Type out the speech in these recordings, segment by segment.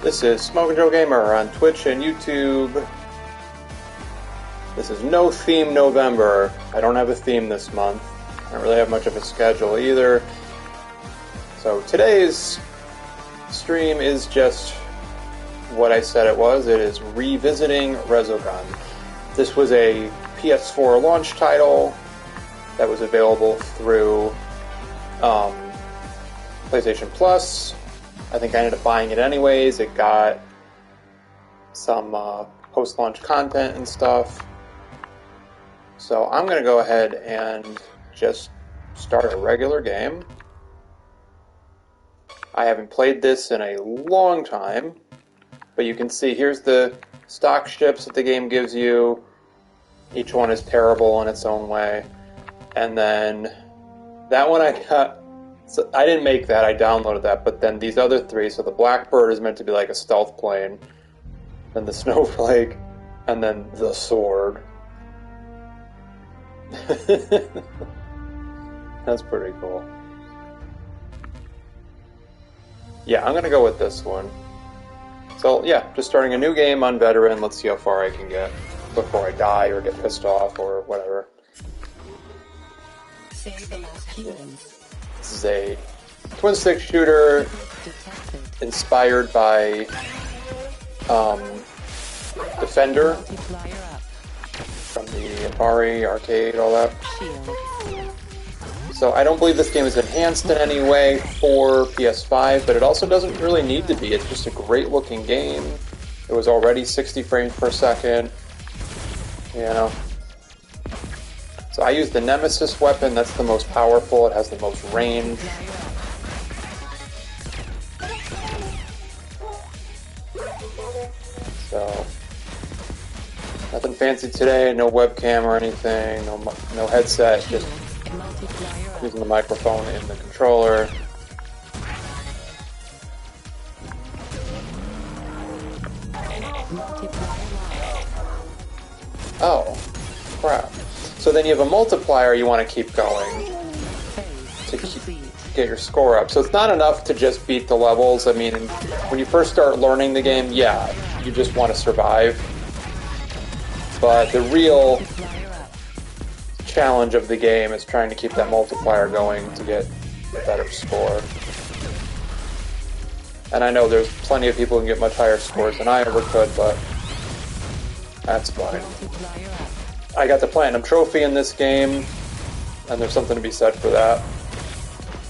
This is Smoke and Joe Gamer on Twitch and YouTube. This is No Theme November. I don't have a theme this month. I don't really have much of a schedule either. So today's stream is just what I said it was. It is revisiting Resogun. This was a PS4 launch title that was available through PlayStation Plus. I think I ended up buying it anyways. It got some post-launch content and stuff. So I'm going to go ahead and just start a regular game. I haven't played this in a long time, but you can see here's the stock ships that the game gives you. Each one is terrible in its own way. And then that one I got... So I didn't make that, I downloaded that, but then these other three, so the Blackbird is meant to be like a stealth plane, then the Snowflake, and then the Sword. That's pretty cool. Yeah, I'm gonna go with this one. So yeah, just starting a new game on Veteran, let's see how far I can get before I die or get pissed off or whatever. Save the last humans. This is a twin-stick shooter inspired by Defender from the Atari arcade, all that. So I don't believe this game is enhanced in any way for PS5, but it also doesn't really need to be. It's just a great-looking game. It was already 60 frames per second, you know. So I use the Nemesis weapon, that's the most powerful, it has the most range. So, nothing fancy today, no webcam or anything, no headset, just using the microphone and the controller. Oh, crap. So then you have a multiplier you want to keep going to get your score up. So it's not enough to just beat the levels. I mean, when you first start learning the game, yeah, you just want to survive. But the real challenge of the game is trying to keep that multiplier going to get a better score. And I know there's plenty of people who can get much higher scores than I ever could, but that's fine. I got the Platinum Trophy in this game, and there's something to be said for that.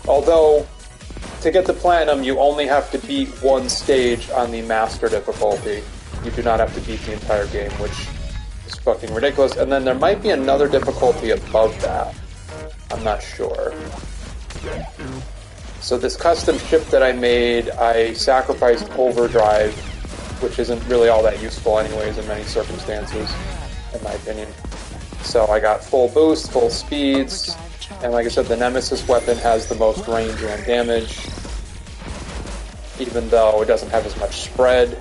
Although, to get the Platinum, you only have to beat one stage on the Master difficulty. You do not have to beat the entire game, which is fucking ridiculous. And then there might be another difficulty above that. I'm not sure. So this custom ship that I made, I sacrificed Overdrive, which isn't really all that useful anyways in many circumstances, in my opinion. So I got full boost, full speeds, and like I said, the Nemesis weapon has the most range and damage, even though it doesn't have as much spread,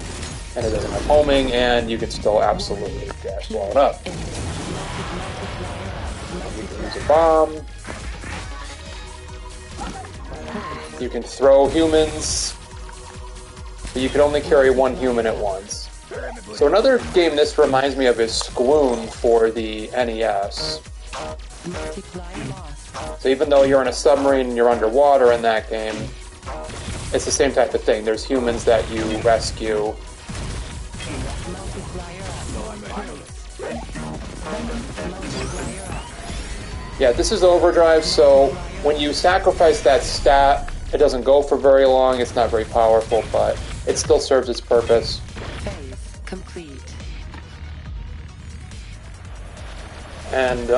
and it doesn't have homing, and you can still absolutely get blown up. You can use a bomb. You can throw humans, but you can only carry one human at once. So another game this reminds me of is Squoon for the NES. So even though you're in a submarine and you're underwater in that game, it's the same type of thing. There's humans that you rescue. Yeah, this is Overdrive, so when you sacrifice that stat, it doesn't go for very long, it's not very powerful, but it still serves its purpose. Complete. And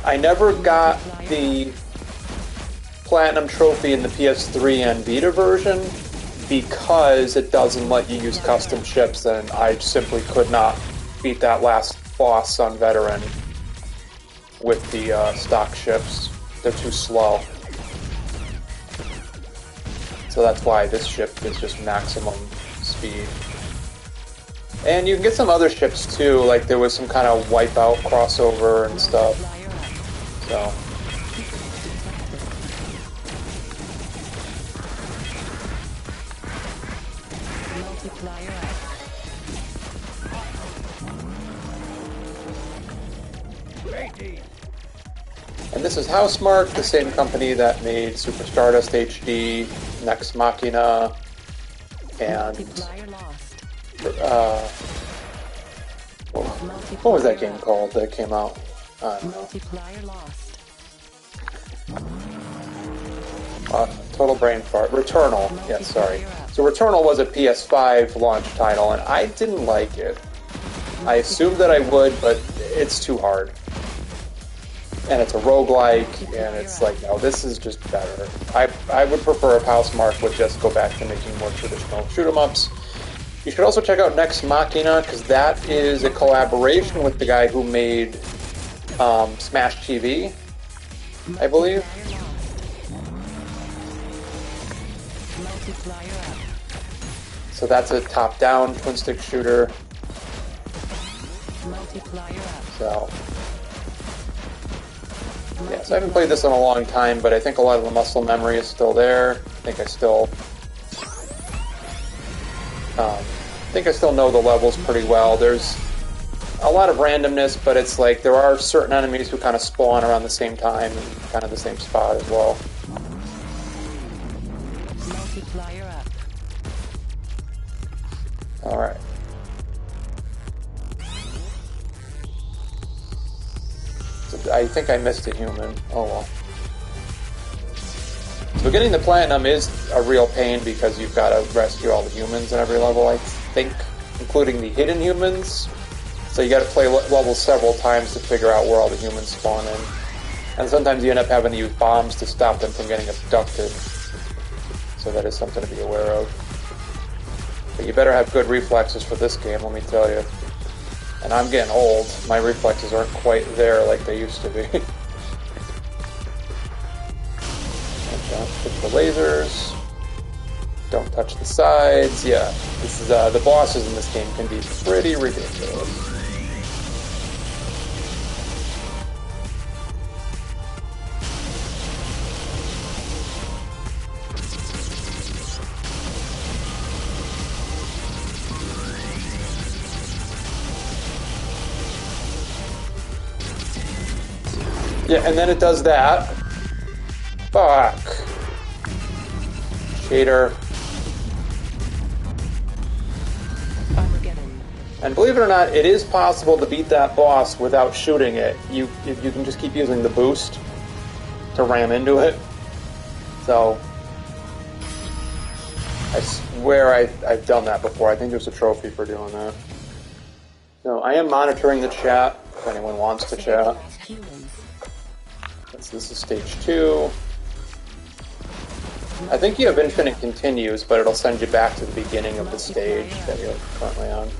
I never got the Platinum Trophy in the PS3 and Vita version because it doesn't let you use custom ships, and I simply could not beat that last boss on Veteran with the stock ships. They're too slow. So that's why this ship is just maximum speed. And you can get some other ships too, like there was some kind of Wipeout crossover and stuff. So. Multiplier up. And this is Housemarque, the same company that made Super Stardust HD, Nex Machina, and Multiplier lost. what was that game called that came out? Multiplier lost. Total brain fart. Returnal. Yes, sorry. So Returnal was a PS5 launch title, and I didn't like it. I assumed that I would, but it's too hard. And it's a roguelike, and it's like, no, this is just better. I would prefer if Housemarque would just go back to making more traditional shoot-'em-ups. You should also check out Nex Machina, because that is a collaboration with the guy who made Smash TV, I believe. Multiplier up. So that's a top-down twin-stick shooter. Multiplier up. So, yeah, so I haven't played this in a long time, but I think a lot of the muscle memory is still there. I think I still know the levels pretty well. There's a lot of randomness, but it's like there are certain enemies who kind of spawn around the same time and kind of the same spot as well. Multiplier up. Alright. So I think I missed a human. Oh well. So getting the platinum is a real pain because you've got to rescue all the humans in every level, I think, including the hidden humans. So you got to play levels several times to figure out where all the humans spawn in. And sometimes you end up having to use bombs to stop them from getting abducted. So that is something to be aware of. But you better have good reflexes for this game, let me tell you. And I'm getting old. My reflexes aren't quite there like they used to be. Don't hit the lasers. Don't touch the sides. Yeah, this is the bosses in this game can be pretty ridiculous. Yeah, and then it does that. Fuck. Shader. And believe it or not, it is possible to beat that boss without shooting it. You can just keep using the boost to ram into it. So, I swear I've done that before. I think there's a trophy for doing that. So, I am monitoring the chat, if anyone wants to chat. So this is stage 2. I think you have infinite continues, but it'll send you back to the beginning of the stage that you're currently on.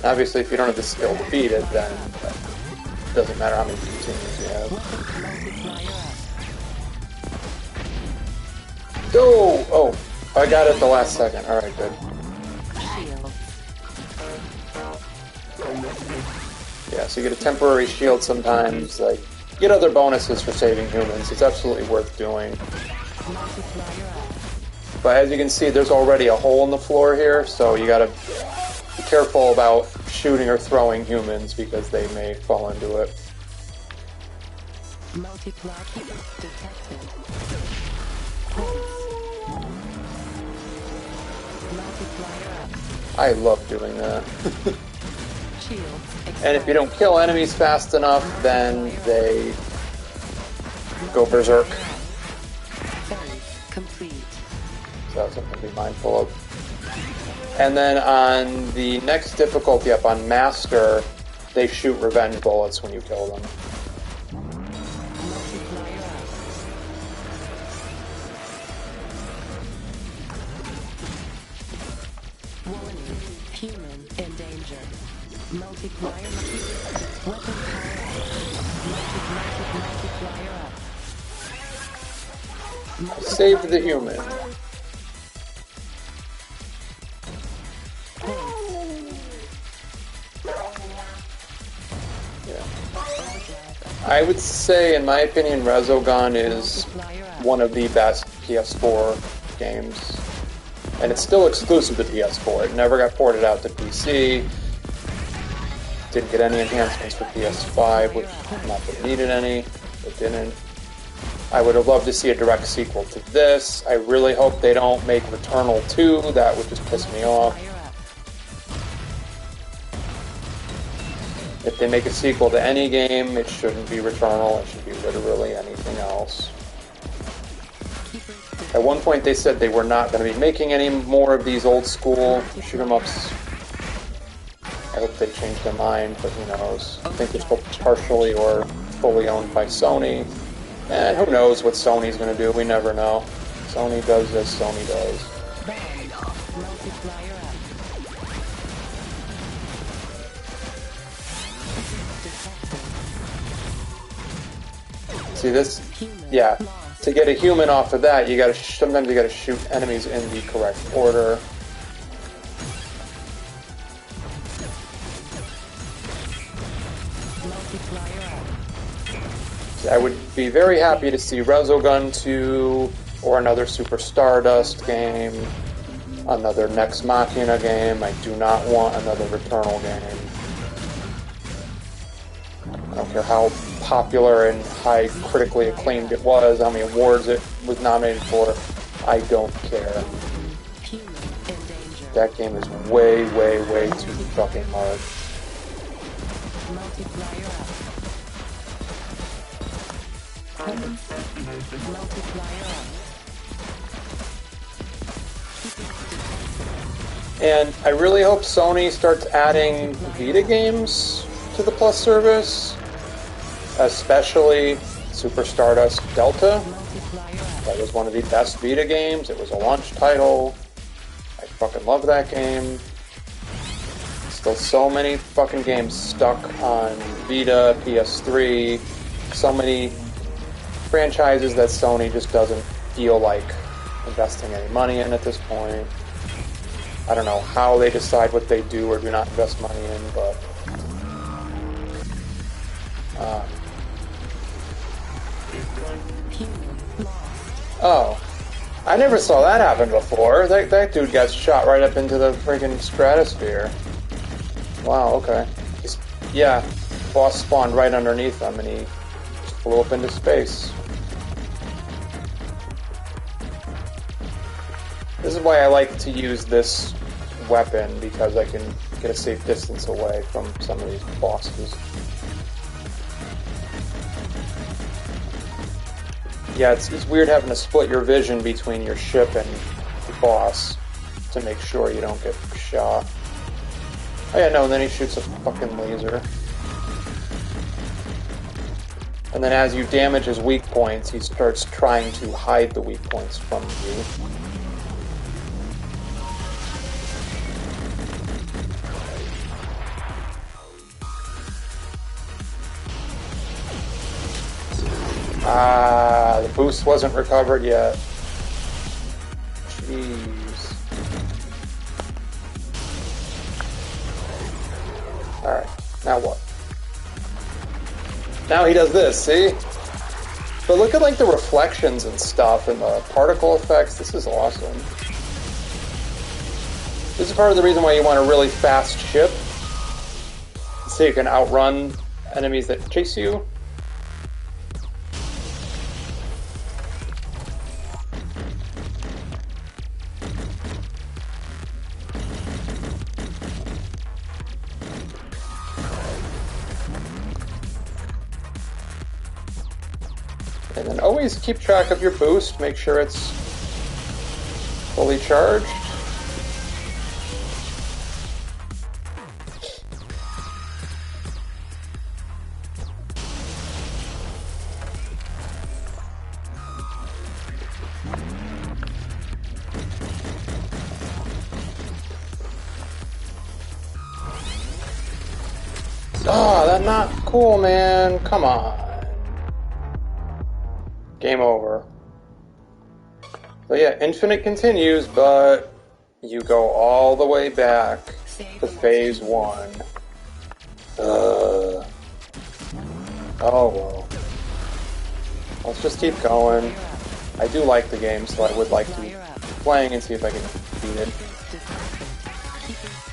Obviously, if you don't have the skill to beat it, then it doesn't matter how many continues you have. Oh, I got it at the last second. Alright, good. Yeah, so you get a temporary shield sometimes, like, you get other bonuses for saving humans. It's absolutely worth doing. But as you can see, there's already a hole in the floor here, so you gotta be careful about shooting or throwing humans because they may fall into it. I love doing that. And if you don't kill enemies fast enough, then they go berserk. So that's something to be mindful of. And then on the next difficulty up on Master, they shoot revenge bullets when you kill them. Human in danger. Multiplier. Weapon power. Multiplier up. Save the human. Yeah. I would say, in my opinion, Resogun is one of the best PS4 games. And it's still exclusive to PS4. It never got ported out to PC. Didn't get any enhancements for PS5, which not that it needed any. It didn't. I would have loved to see a direct sequel to this. I really hope they don't make Returnal 2. That would just piss me off. If they make a sequel to any game, it shouldn't be Returnal. It should be literally anything else. At one point they said they were not going to be making any more of these old school shoot-'em-ups. I hope they change their mind, but who knows. I think it's partially or fully owned by Sony. And who knows what Sony's going to do, we never know. Sony does as Sony does. See this? Yeah. To get a human off of that, you gotta sometimes you gotta shoot enemies in the correct order. I would be very happy to see Resogun 2 or another Super Stardust game, another Nex Machina game. I do not want another Returnal game. I don't care how popular and high critically acclaimed it was, how many awards it was nominated for. I don't care. That game is way, way, way too fucking hard. And I really hope Sony starts adding Vita games to the Plus service, especially Super Stardust Delta. That was one of the best Vita games. It was a launch title. I fucking love that game. Still so many fucking games stuck on Vita, PS3, so many franchises that Sony just doesn't feel like investing any money in at this point. I don't know how they decide what they do or do not invest money in, but oh, I never saw that happen before. That dude got shot right up into the friggin' stratosphere. Wow, okay. Yeah, boss spawned right underneath him and he just flew up into space. This is why I like to use this weapon, because I can get a safe distance away from some of these bosses. Yeah, it's weird having to split your vision between your ship and the boss to make sure you don't get shot. Oh yeah, no, and then he shoots a fucking laser. And then as you damage his weak points, he starts trying to hide the weak points from you. Ah, the boost wasn't recovered yet. Jeez. Alright, now what? Now he does this, see? But look at like the reflections and stuff and the particle effects. This is awesome. This is part of the reason why you want a really fast ship. So you can outrun enemies that chase you. And then always keep track of your boost, make sure it's fully charged. Oh, that's not cool, man. Come on. Game over. So yeah, Infinite continues, but you go all the way back to Phase 1. Oh, well. Let's just keep going. I do like the game, so I would like to keep playing and see if I can beat it.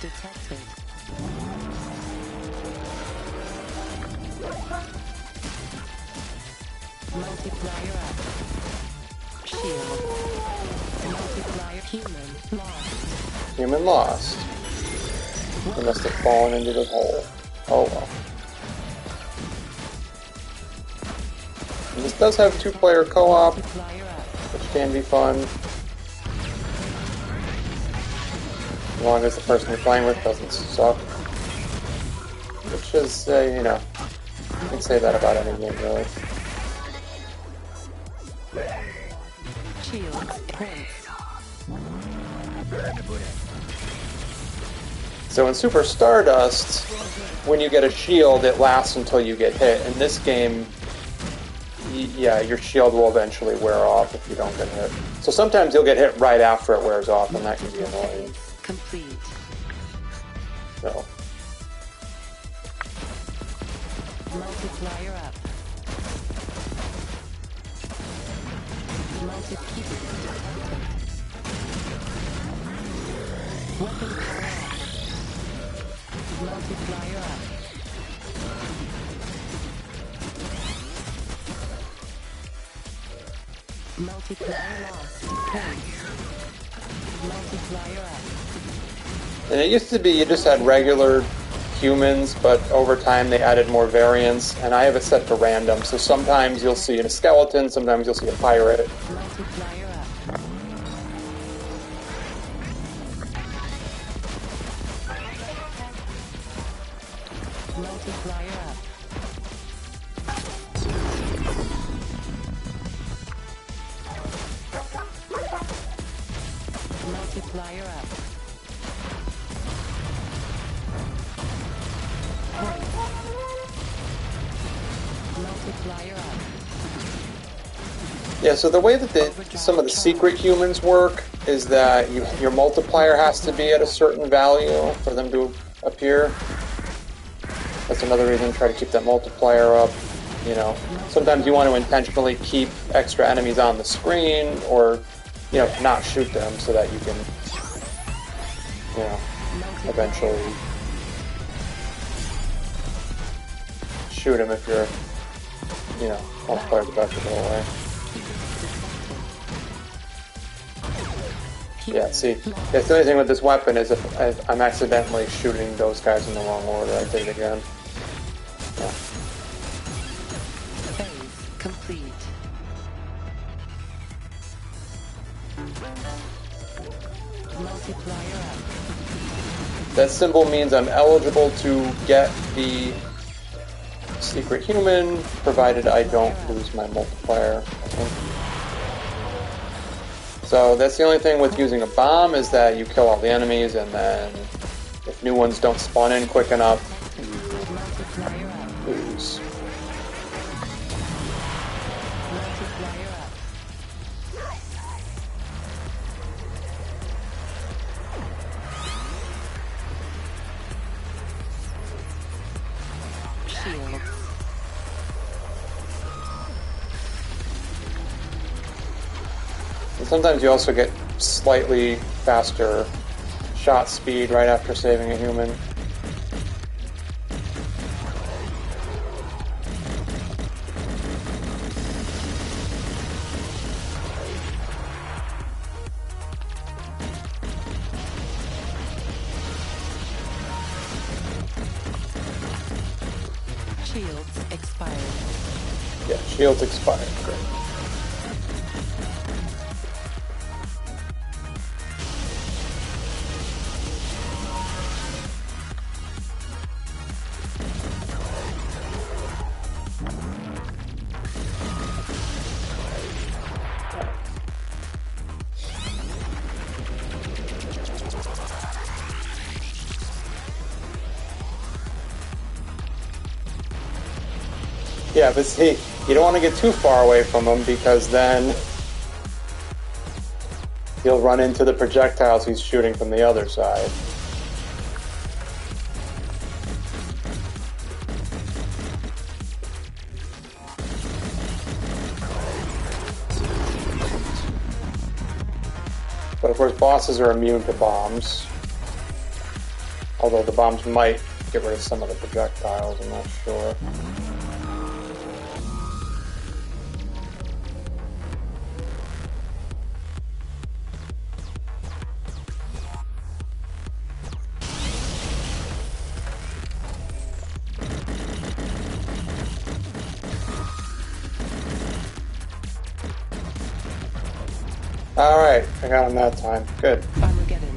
Detected. Multiplier up. Shield. Multiplier human lost. Human lost. He must have fallen into the hole. Oh well. And this does have two-player co-op, Multiplier up. which can be fun. As long as the person you're playing with doesn't suck. Which is, you know, you can say that about any game, really. Shields. Points. So in Super Stardust, when you get a shield, it lasts until you get hit. In this game, yeah, your shield will eventually wear off if you don't get hit. So sometimes you'll get hit right after it wears off, and that can be annoying. Complete. So, Multiplier up. Weapon power up. Multiplier up. Multiplier lost. Points. Multiplier up. and it used to be you just had regular humans, but over time they added more variants, and I have it set to random. So sometimes you'll see a skeleton, sometimes you'll see a pirate. Multiplier up. Multiplier up. Multiplier up. Multiplier up. Yeah, so the way that some of the secret humans work is that your multiplier has to be at a certain value for them to appear. That's another reason to try to keep that multiplier up. You know, sometimes you want to intentionally keep extra enemies on the screen, or you know, not shoot them so that you can, you know, eventually shoot them if you're, you know, multiplier's about to go away. Yeah, see, that's the only thing with this weapon is if I'm accidentally shooting those guys in the wrong order, I did it again. Yeah. Phase complete. Multiplier up. That symbol means I'm eligible to get the secret human, provided I don't lose my multiplier. So that's the only thing with using a bomb, is that you kill all the enemies, and then if new ones don't spawn in quick enough, Multiplier up. you lose. Multiplier up. Shield. And sometimes you also get slightly faster shot speed right after saving a human. Shields expired. Yeah, shields expired. Great. Yeah, but see, you don't want to get too far away from him, because then he'll run into the projectiles he's shooting from the other side. But of course, bosses are immune to bombs. Although the bombs might get rid of some of the projectiles, I'm not sure. Alright, I got him that time. Good. Armageddon.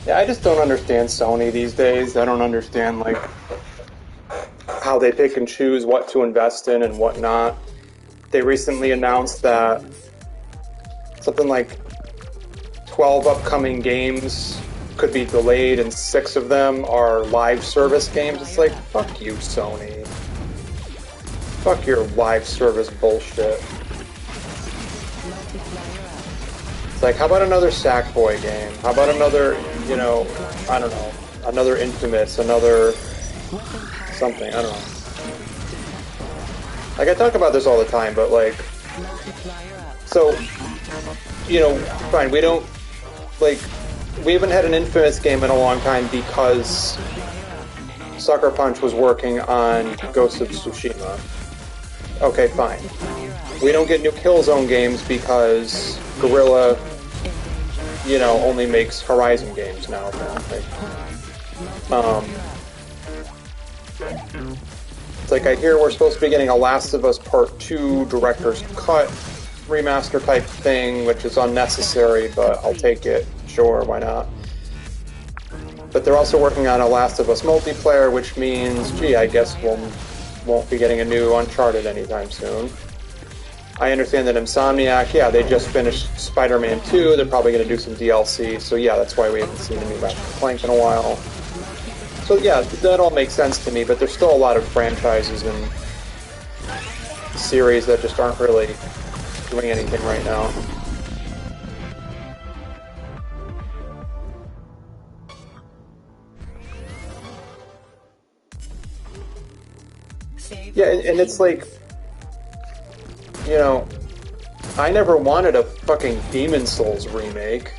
Yeah, I just don't understand Sony these days. I don't understand, like, how they pick and choose what to invest in and what not. They recently announced that something like 12 upcoming games could be delayed and 6 of them are live service games. It's like, fuck you, Sony. Fuck your live service bullshit. It's like, how about another Sackboy game? How about another, you know, I don't know, another Infamous, another something, I don't know. Like, I talk about this all the time, but like, so, you know, fine, we don't, like, we haven't had an Infamous game in a long time because Sucker Punch was working on Ghost of Tsushima. Okay, fine. We don't get new Killzone games because Guerrilla, you know, only makes Horizon games now, apparently. It's like, I hear we're supposed to be getting a Last of Us Part 2 Director's Cut remaster type thing, which is unnecessary, but I'll take it. Sure, why not? But they're also working on a Last of Us multiplayer, which means, gee, I guess won't be getting a new Uncharted anytime soon. I understand that Insomniac, yeah, they just finished Spider-Man 2, they're probably going to do some DLC, so yeah, that's why we haven't seen a new Ratchet & Clank in a while. So yeah, that all makes sense to me, but there's still a lot of franchises and series that just aren't really doing anything right now. Yeah, and it's like, you know, I never wanted a fucking Demon's Souls remake,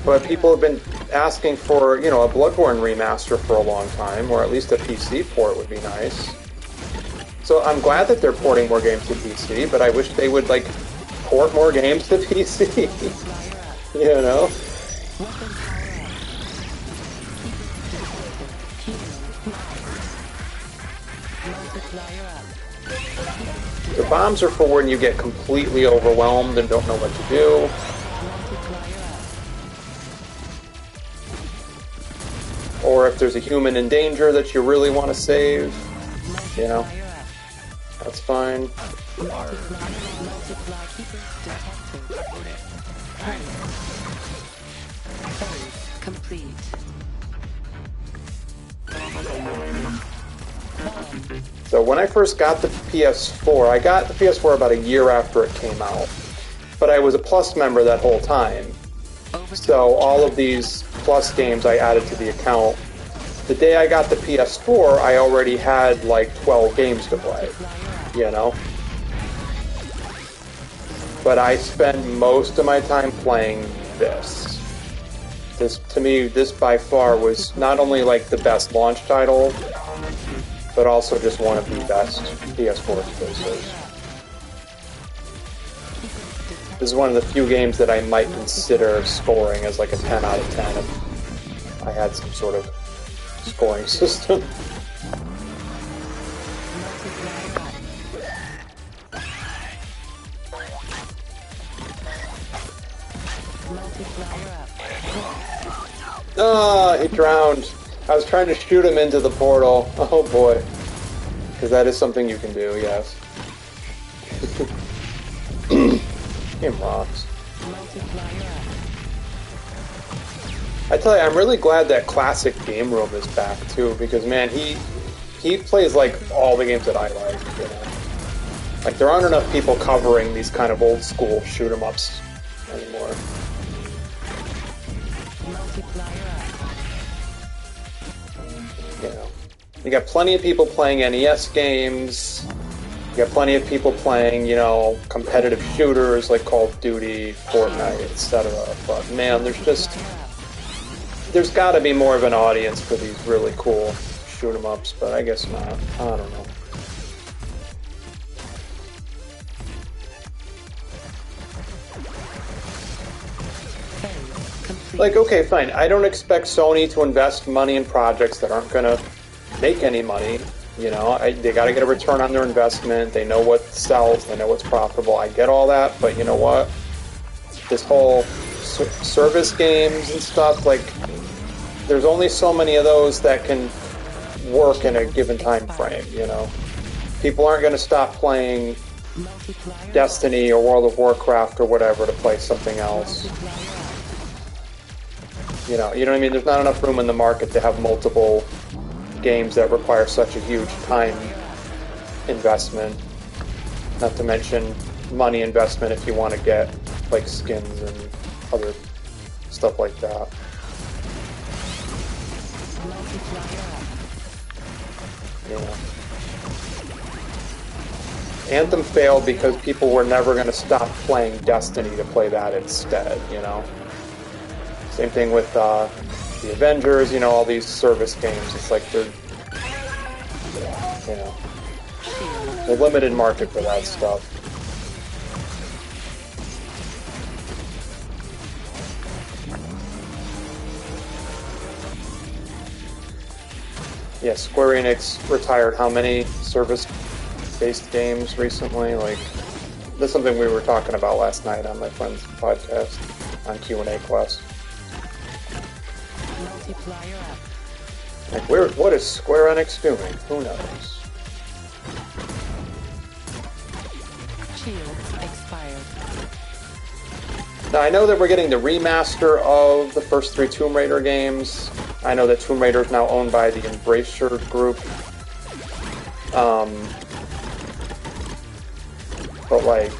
but people have been asking for, you know, a Bloodborne remaster for a long time, or at least a PC port would be nice. So I'm glad that they're porting more games to PC, but I wish they would, like, port more games to PC, you know? The bombs are for when you get completely overwhelmed and don't know what to do. Or if there's a human in danger that you really want to save, you know, that's fine. Complete. So when I first got the PS4, I got the PS4 about a year after it came out. But I was a Plus member that whole time. So all of these Plus games I added to the account. The day I got the PS4, I already had like 12 games to play, you know? But I spend most of my time playing this. This, to me, this by far was not only like the best launch title, but also just one of the best PS4 exclusives. This is one of the few games that I might consider scoring as like a 10 out of 10 if I had some sort of scoring system. Ah, he drowned. I was trying to shoot him into the portal. Oh boy. Because that is something you can do, yes. Game rocks. I tell you, I'm really glad that Classic Game Room is back too, because man, he plays like all the games that I like, you know. Like there aren't enough people covering these kind of old school shoot 'em ups anymore. You know, you got plenty of people playing NES games. You got plenty of people playing, you know, competitive shooters like Call of Duty, Fortnite, etc. But man, there's got to be more of an audience for these really cool shoot 'em ups, but I guess not. I don't know. Like, okay, fine. I don't expect Sony to invest money in projects that aren't going to make any money. You know, they got to get a return on their investment. They know what sells. They know what's profitable. I get all that, but you know what? This whole service games and stuff, like, there's only so many of those that can work in a given time frame, you know? People aren't going to stop playing Destiny or World of Warcraft or whatever to play something else. You know what I mean? There's not enough room in the market to have multiple games that require such a huge time investment. Not to mention money investment if you want to get like skins and other stuff like that. Yeah. Anthem failed because people were never going to stop playing Destiny to play that instead, you know? Same thing with the Avengers, you know, all these service games. It's like they're, you know, a limited market for that stuff. Yeah, Square Enix retired how many service-based games recently? Like, that's something we were talking about last night on my friend's podcast on Q&A Quest. Like, what is Square Enix doing? Who knows? Shields expired. Now, I know that we're getting the remaster of the first 3 Tomb Raider games. I know that Tomb Raider is now owned by the Embracer Group. But, like,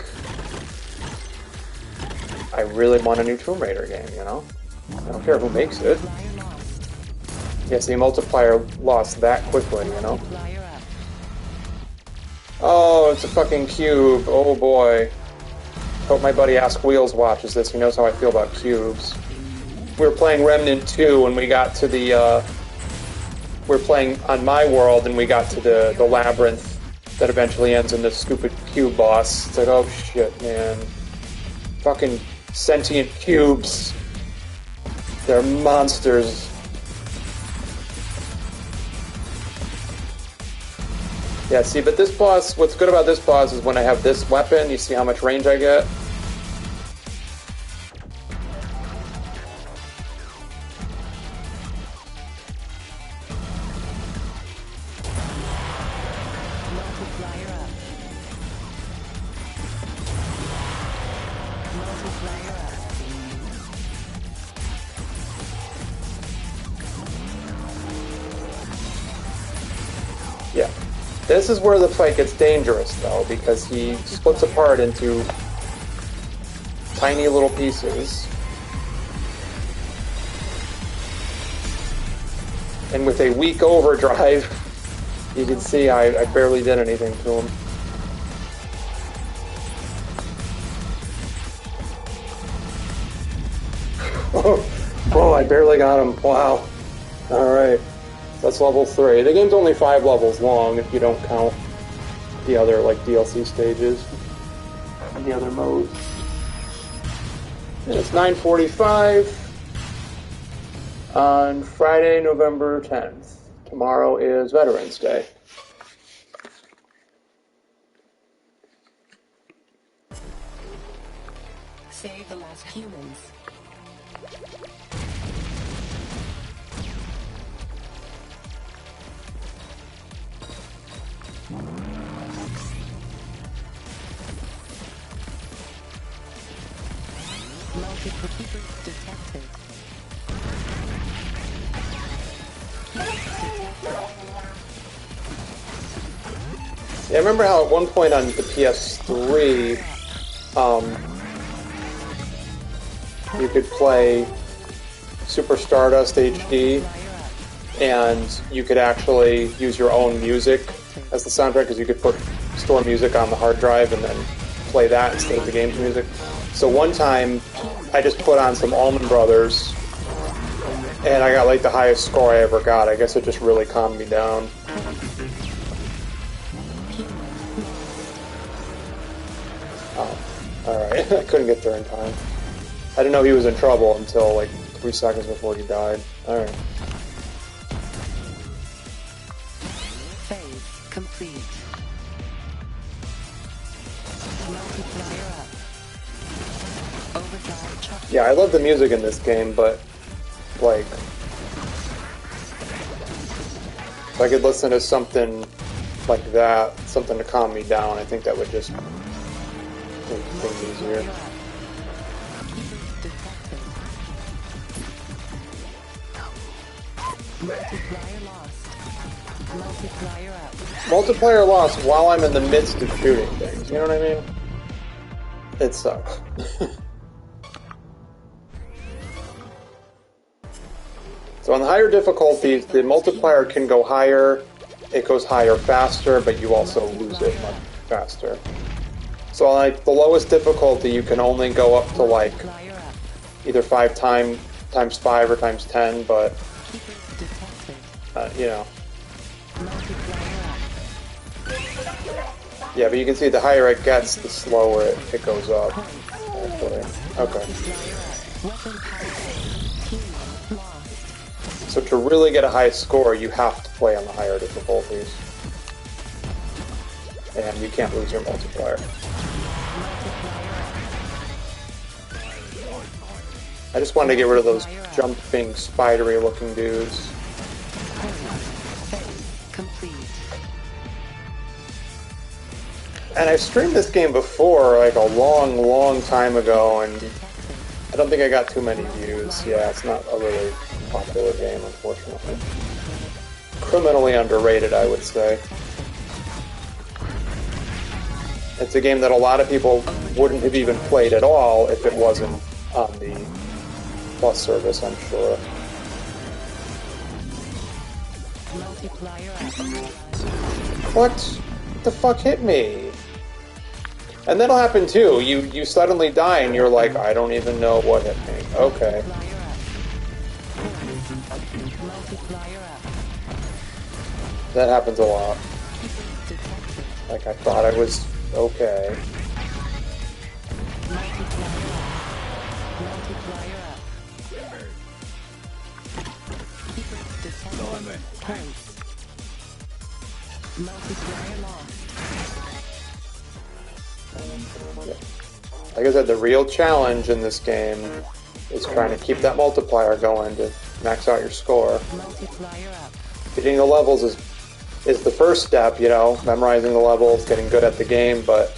I really want a new Tomb Raider game, you know? I don't care who makes it. Yeah, see, multiplier lost that quickly, you know? Oh, it's a fucking cube. Oh boy. Hope my buddy Ask Wheels watches this. He knows how I feel about cubes. We were playing Remnant 2 and we got to the, we were playing on my world and we got to the labyrinth that eventually ends in this stupid cube boss. It's like, oh shit, man. Fucking sentient cubes. They're monsters. Yeah, see, but this boss, what's good about this boss is when I have this weapon, you see how much range I get? Yeah. This is where the fight gets dangerous, though, because he splits apart into tiny little pieces. And with a weak overdrive, you can see I barely did anything to him. Oh, I barely got him. Wow. Alright. That's level 3. The game's only 5 levels long if you don't count the other, like, DLC stages and the other modes. And it's 9:45 on Friday, November 10th. Tomorrow is Veterans Day. Save the last humans. Multiple detected. Yeah, I remember how at one point on the PS3, you could play Super Stardust HD, and you could actually use your own music as the soundtrack, because you could store music on the hard drive and then play that instead of the game's music. So one time, I just put on some Allman Brothers, and I got like the highest score I ever got. I guess it just really calmed me down. Oh, alright. I couldn't get there in time. I didn't know he was in trouble until like 3 seconds before he died. Alright. Phase complete. Multiplier up. Overdrive chuck. Yeah, I love the music in this game, but like, if I could listen to something like that, something to calm me down, I think that would just make things easier. Multiplier lost. Multiplier up. Multiplayer lost while I'm in the midst of shooting things, you know what I mean? It sucks. So on the higher difficulties, the multiplier can go higher, it goes higher faster, but you also lose it much faster. So on like the lowest difficulty, you can only go up to like either 5 times 5 or times 10, but you know. Yeah, but you can see the higher it gets, the slower it goes up. Actually. Okay. So to really get a high score, you have to play on the higher difficulties. And you can't lose your multiplier. I just wanted to get rid of those jumping, spidery looking dudes. And I've streamed this game before, like a long, long time ago, and I don't think I got too many views. Yeah, it's not a really popular game, unfortunately. Criminally underrated, I would say. It's a game that a lot of people wouldn't have even played at all if it wasn't on the Plus service, I'm sure. What the fuck hit me? And that'll happen too. You suddenly die and you're like, I don't even know what hit me. Okay. That happens a lot. Like I thought I was okay. Like I said, the real challenge in this game is trying to keep that multiplier going to max out your score. Getting the levels is the first step, you know, memorizing the levels, getting good at the game, but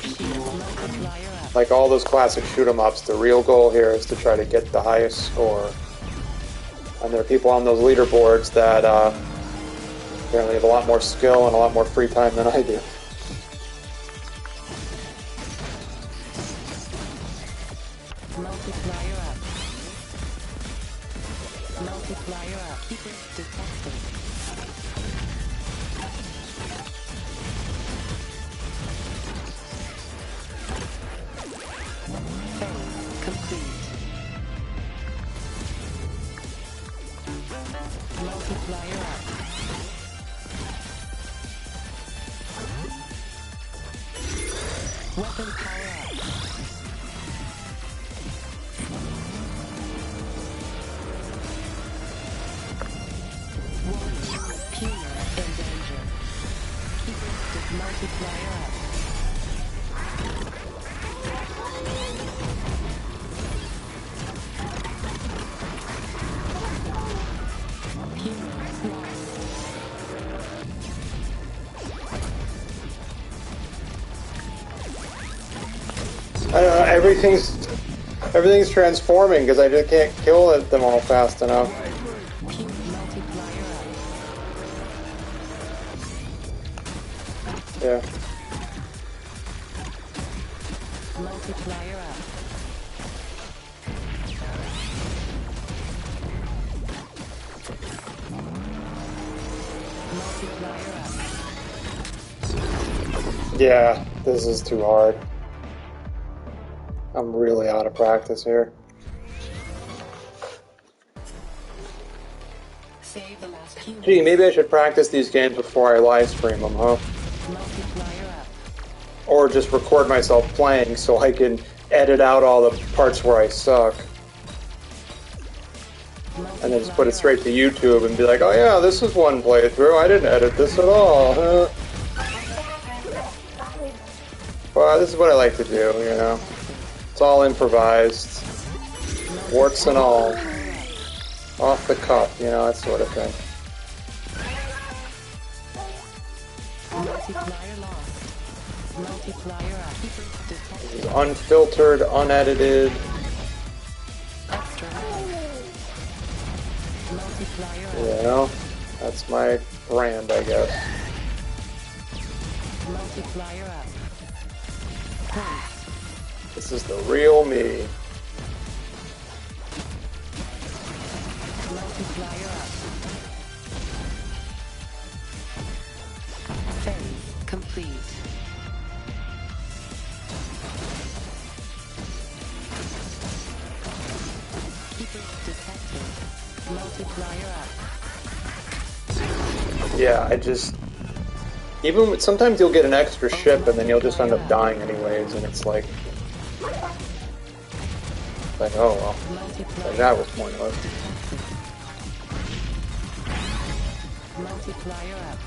like all those classic shoot-'em-ups, the real goal here is to try to get the highest score. And there are people on those leaderboards that apparently have a lot more skill and a lot more free time than I do. Multiplier up. Multiplier up. Keeper detected. Phase complete. Multiplier up. Weapon power up. Multiplier up. I don't know, everything's transforming because I just can't kill them all fast enough. Yeah. Multiplier up. Yeah, this is too hard. I'm really out of practice here. Save the last human. Gee, maybe I should practice these games before I live stream them, huh? Multiplier up. Or just record myself playing so I can edit out all the parts where I suck. And then just put it straight to YouTube and be like, oh yeah, this is one playthrough. I didn't edit this at all. Huh? Well, this is what I like to do, you know. It's all improvised. Warts and all. Off the cuff, you know, that sort of thing. Multiplier lost. Multiplier up. This is unfiltered, unedited. Extra life. Multiplier up. You know, that's my brand, I guess. Multiplier up. Points. This is the real me. Multiplier up. Phase complete. Keeper detected. Multiplier up. Yeah, I just... Even with, sometimes you'll get an extra ship and then you'll just end up dying anyways, and it's like... Like, oh well. Like, that was pointless. Multiplier up.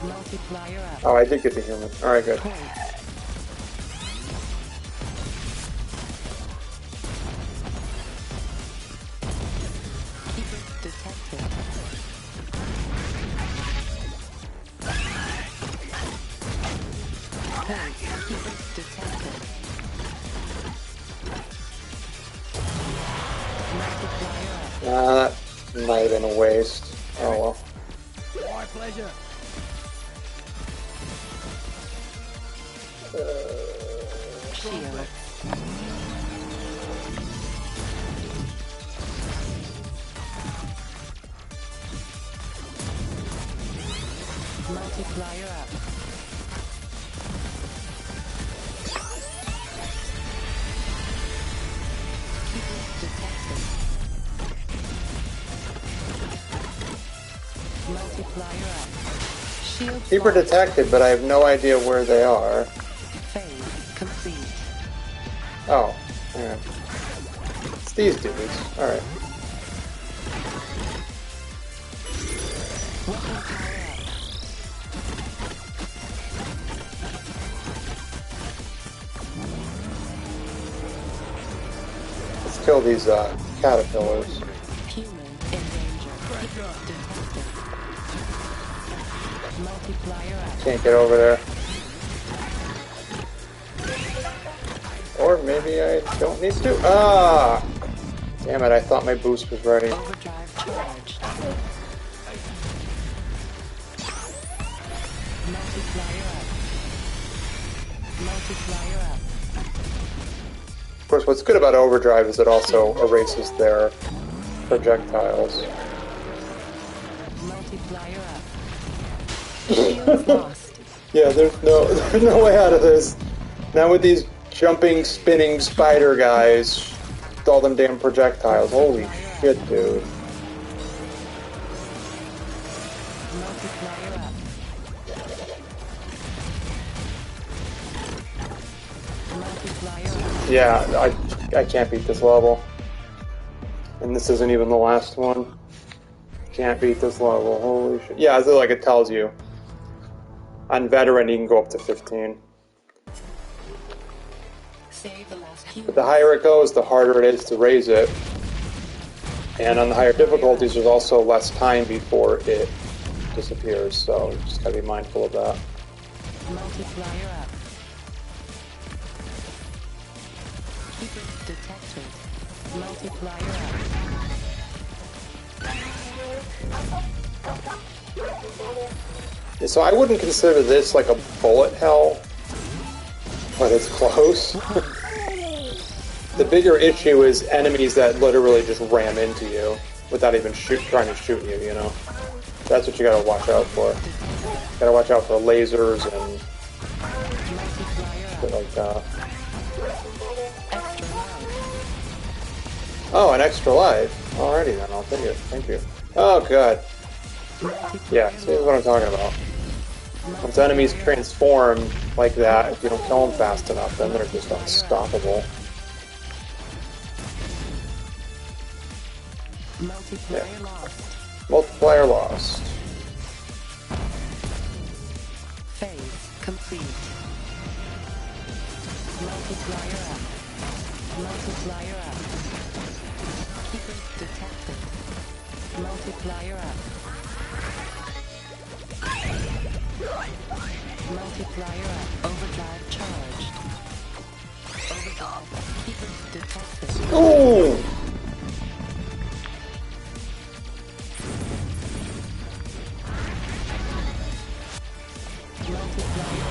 Multiplier up. Oh, I did get the human. Alright, good. Points. Keeper detected. Points. Keeper detected. Multiplier up. That might have been a waste. Oh well. My pleasure. Shield. Multiplier up. Keeper detected. Multiplier up. Shield Keeper lost. detected, but I have no idea where they are. Phase complete. Oh, yeah. It's these dudes. Alright. Weapon power up. Let's kill these caterpillars. Human in danger. Keeper detected. Multiplier up. Can't get over there. Or maybe I don't need to. Ah! Damn it, I thought my boost was ready. Overdrive charged. Multiplier up. Multiplier up. Of course, what's good about overdrive is it also erases their projectiles. Multiplier up. Shields lost. Yeah, there's no way out of this. Now with these jumping, spinning spider guys, with all them damn projectiles. Holy shit, dude. Multiplier up. Multiplier up. Yeah, I can't beat this level. And this isn't even the last one. Can't beat this level. Holy shit. Yeah, it's like it tells you. On veteran, you can go up to 15. Save the last But human. the higher it goes, the harder it is to raise it. And on the higher difficulties, there's also less time before it disappears, so you just gotta be mindful of that. Multiplier up. Keeper detected. Multiplier up. Yeah, so I wouldn't consider this like a bullet hell, but it's close. The bigger issue is enemies that literally just ram into you without even trying to shoot you, you know? That's what you gotta watch out for. You gotta watch out for lasers and shit like that. Oh, an extra life. Alrighty then, I'll take it. Thank you. Oh, God. Yeah, see, this is what I'm talking about. Once enemies transform like that, if you don't kill them fast enough, then they're just unstoppable. Multiplayer lost. Multiplayer lost. Phase complete. Multiplier up. Multiplier up. Keeper detected. Multiplier up. Multiplier up. Overdrive charged. Overdrive. Keeper detected. Ooh! Multiplier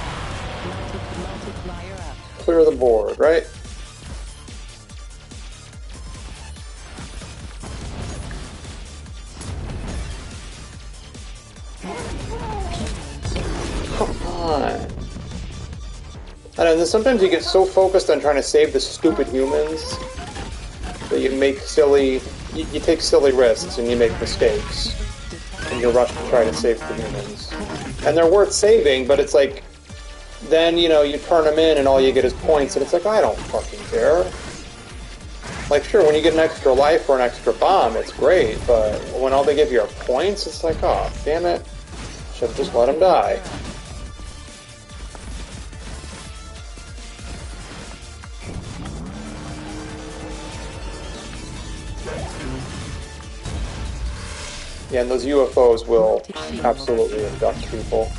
up. Clear the board, right? Come on. I don't know, sometimes you get so focused on trying to save the stupid humans that you make silly... You take silly risks and you make mistakes. And you rush to try to save the humans. And they're worth saving, but it's like... Then, you know, you turn them in and all you get is points, and it's like, I don't fucking care. Like, sure, when you get an extra life or an extra bomb, it's great, but when all they give you are points, it's like, oh, damn it. Should've just let him die. Yeah, and those UFOs will absolutely abduct people.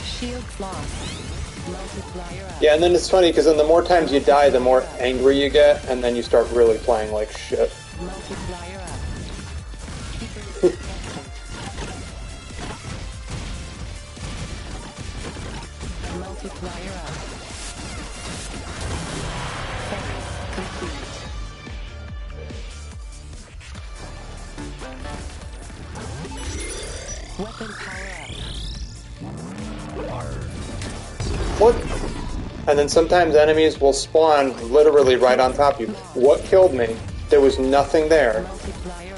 Shields lost. Multiplier up. Yeah, and then it's funny, because then the more times you die, the more angry you get, and then you start really playing like shit. Multiplier up. Keeper detected. Multiplier up. Phase complete. Weapon power up. What? And then sometimes enemies will spawn literally right on top of you. What killed me? There was nothing there. Multiplier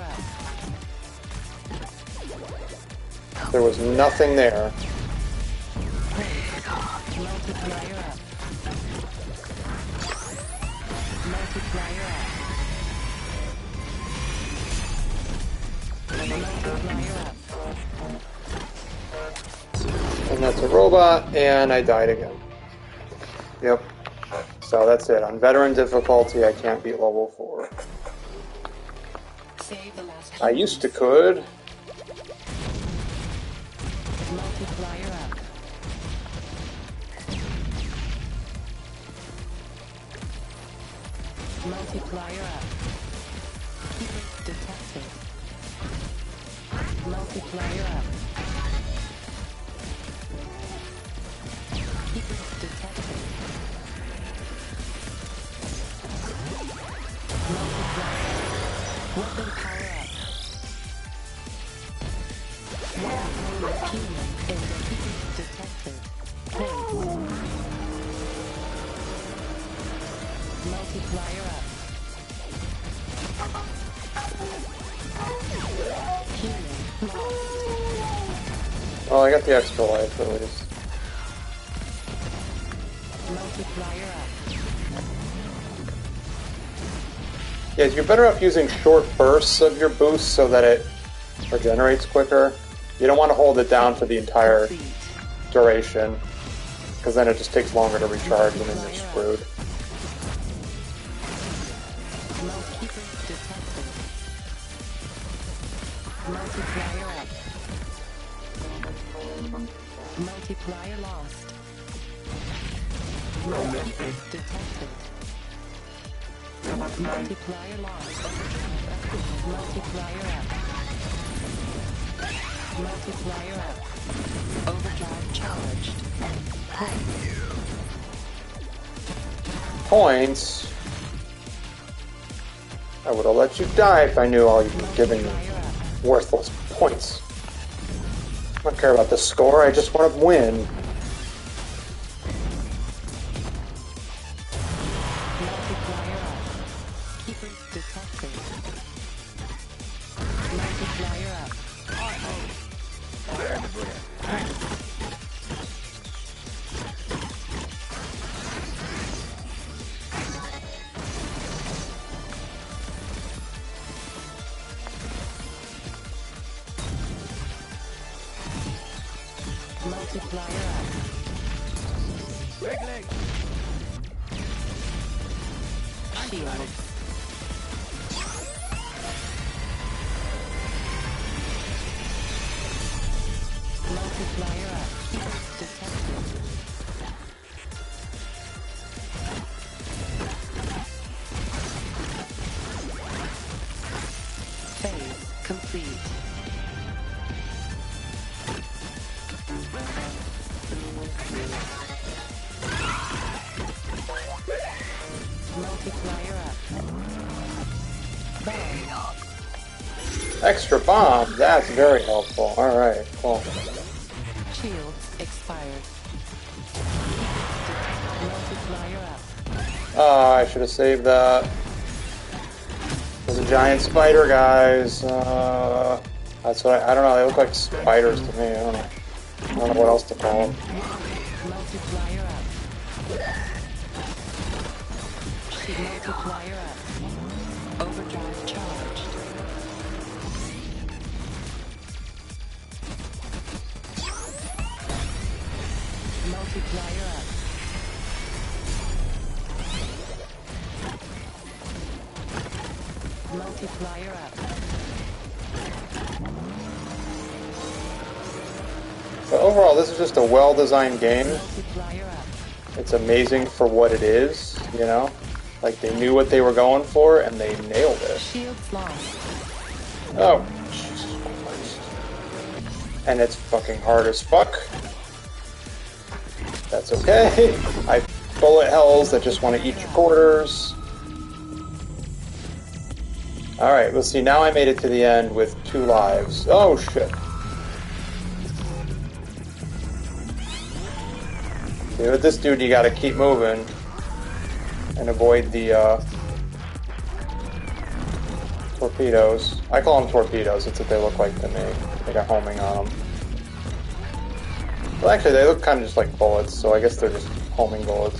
up. There was nothing there. Multiplier up. Multiplier up. Multiplier up. And that's a robot, and I died again. Yep. So that's it. On veteran difficulty, I can't beat level 4. Save the last. I used to could. Multiplier up. Multiplier up. Keeper detected. Multiplier up. Keeper detected. Multiplier. Weapon power up. Repeating in the keeper detected. Points. Multiplier up. Healing lost. Oh, I got the extra life at least. Multiplier up. Yeah, you're better off using short bursts of your boost so that it regenerates quicker. You don't want to hold it down for the entire Complete. duration, because then it just takes longer to recharge and then you're screwed. Keeper detected. Multiplier up. Multiplier lost. Keeper detected. Multiplier lost. Multiplier up. Multiplier up. Overdrive charged. Points? I would have let you die if I knew all you were giving me worthless points. I don't care about the score, I just want to win. Multiplier up. Keepers detected. Multiplier up. Multiplier up. Big leg. Shield. Multiplier up. Keepers detected. Phase complete. Multiplier up. Bomb. Extra bomb, that's very helpful. Alright, cool. Shields expired. Multiplier up. Oh, I should have saved that. There's a giant spider, guys. That's what I don't know, they look like spiders to me. I don't know what else to call them. Multiplier up. Multiplier up. Overdrive charged. Multiplier up. Multiplier up. But overall, this is just a well-designed game. Multiplier up. It's amazing for what it is, you know? Like, they knew what they were going for, and they nailed it. Shields lost. Oh, Jesus Christ. And it's fucking hard as fuck. That's okay. I bullet hells that just want to eat your quarters. Alright, we'll see. Now I made it to the end with 2 lives. Oh, shit. See, with this dude, you gotta keep moving and avoid the torpedoes. I call them torpedoes, that's what they look like to me. They got homing on them. Well, actually, they look kind of just like bullets, so I guess they're just homing bullets.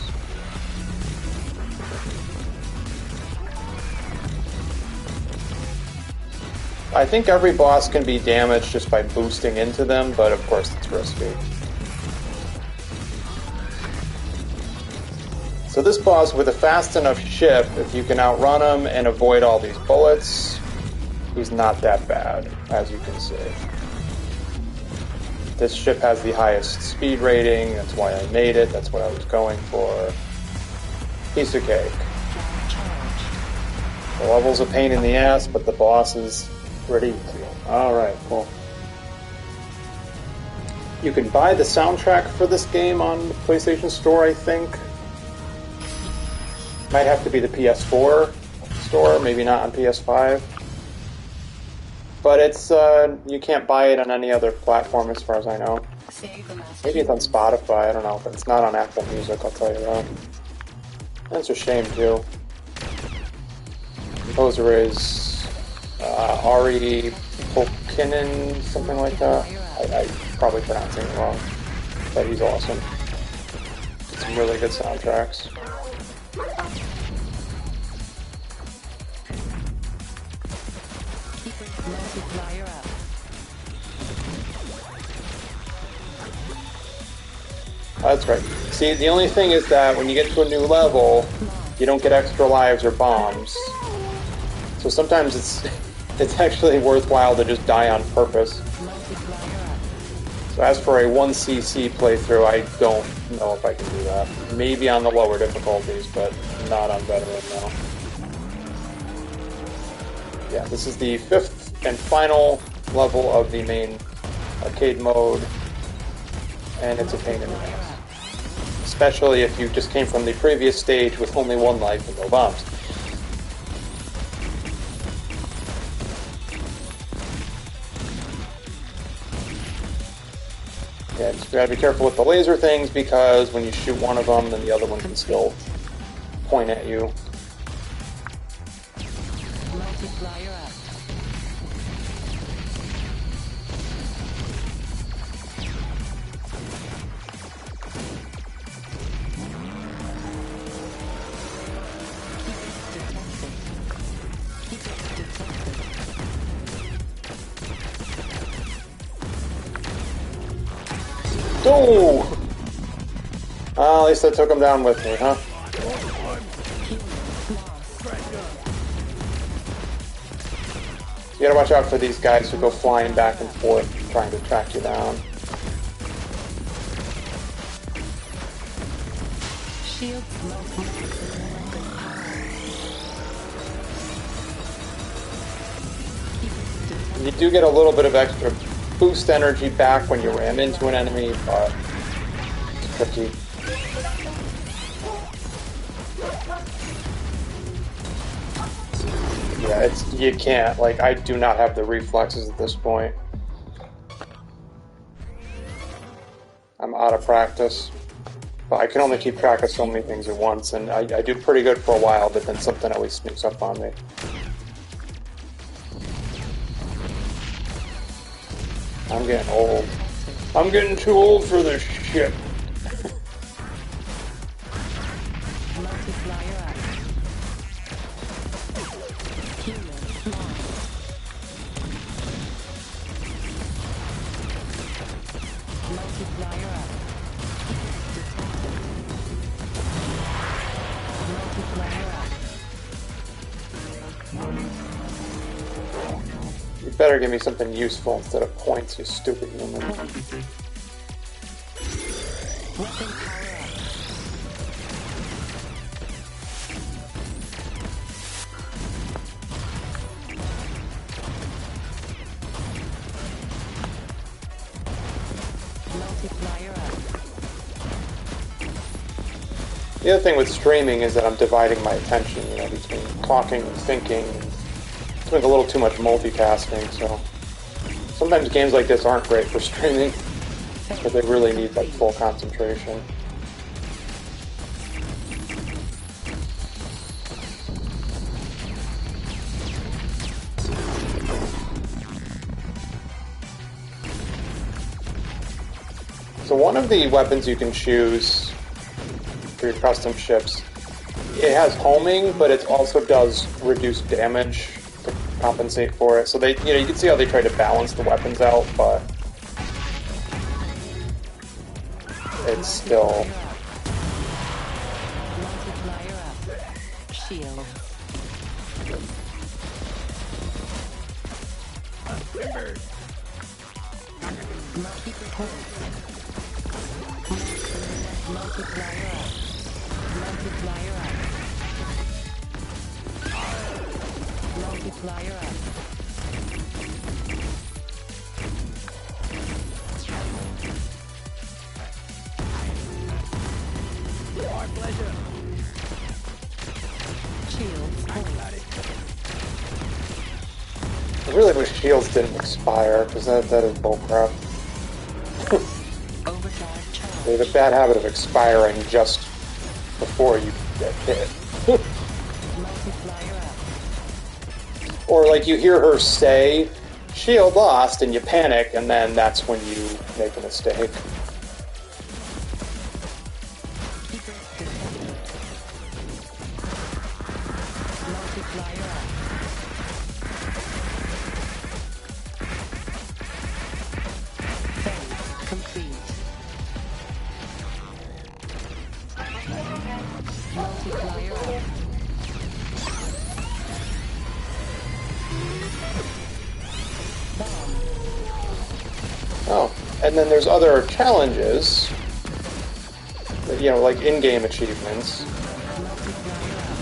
I think every boss can be damaged just by boosting into them, but of course it's risky. So this boss, with a fast enough ship, if you can outrun him and avoid all these bullets, he's not that bad, as you can see. This ship has the highest speed rating, that's why I made it, that's what I was going for. Piece of cake. The level's a pain in the ass, but the boss is pretty easy. Alright, cool. You can buy the soundtrack for this game on the PlayStation Store, I think. Might have to be the PS4 store, maybe not on PS5. But it's, you can't buy it on any other platform as far as I know. Maybe it's on Spotify, I don't know, but it's not on Apple Music, I'll tell you that. That's a shame, too. Composer is Ari Pulkkinen, something like that. I'm probably pronouncing it wrong, but he's awesome. Some really good soundtracks. Multiplier up. That's right. See, the only thing is that when you get to a new level, you don't get extra lives or bombs. So sometimes it's actually worthwhile to just die on purpose. So as for a 1cc playthrough, I don't know if I can do that. Maybe on the lower difficulties, but not on veteran now. Yeah, this is the 5th and final level of the main arcade mode, and it's a pain in the ass. Especially if you just came from the previous stage with only 1 life and no bombs. Yeah, just gotta be careful with the laser things because when you shoot one of them, then the other one can still point at you. Multiplier up. Oh! At least I took him down with me, huh? You gotta watch out for these guys who go flying back and forth trying to track you down. Shield. You do get a little bit of extra boost energy back when you ram into an enemy, but it's tricky. Yeah, you can't. Like, I do not have the reflexes at this point. I'm out of practice. But I can only keep track of so many things at once, and I do pretty good for a while, but then something always sneaks up on me. I'm getting old. I'm getting too old for this shit. Multiplier up. Human lost. Multiplier up. Multiplier up. You better give me something useful instead of points, you stupid human. Weapon power up. Multiplier up. The other thing with streaming is that I'm dividing my attention, between talking and thinking. Doing a little too much multitasking, so sometimes games like this aren't great for streaming, but they really need like full concentration. So one of the weapons you can choose for your custom ships, it has homing, but it also does reduce damage to compensate for it. So they, you can see how they try to balance the weapons out, but it's still. Multiplier up. Shield. Multiplier up. Multiplier up. Multiplier up. My pleasure. Shield. I really wish shields didn't expire, because that is bullcrap. Overdrive charge. They have a bad habit of expiring just before you get hit. Multiplier up. Or like you hear her say, shield lost, and you panic, and then that's when you make a mistake. Multiplier up. Phase complete. Multiplier up. Bomb. Oh, and then there's other challenges, that, like in-game achievements. Multiplier up.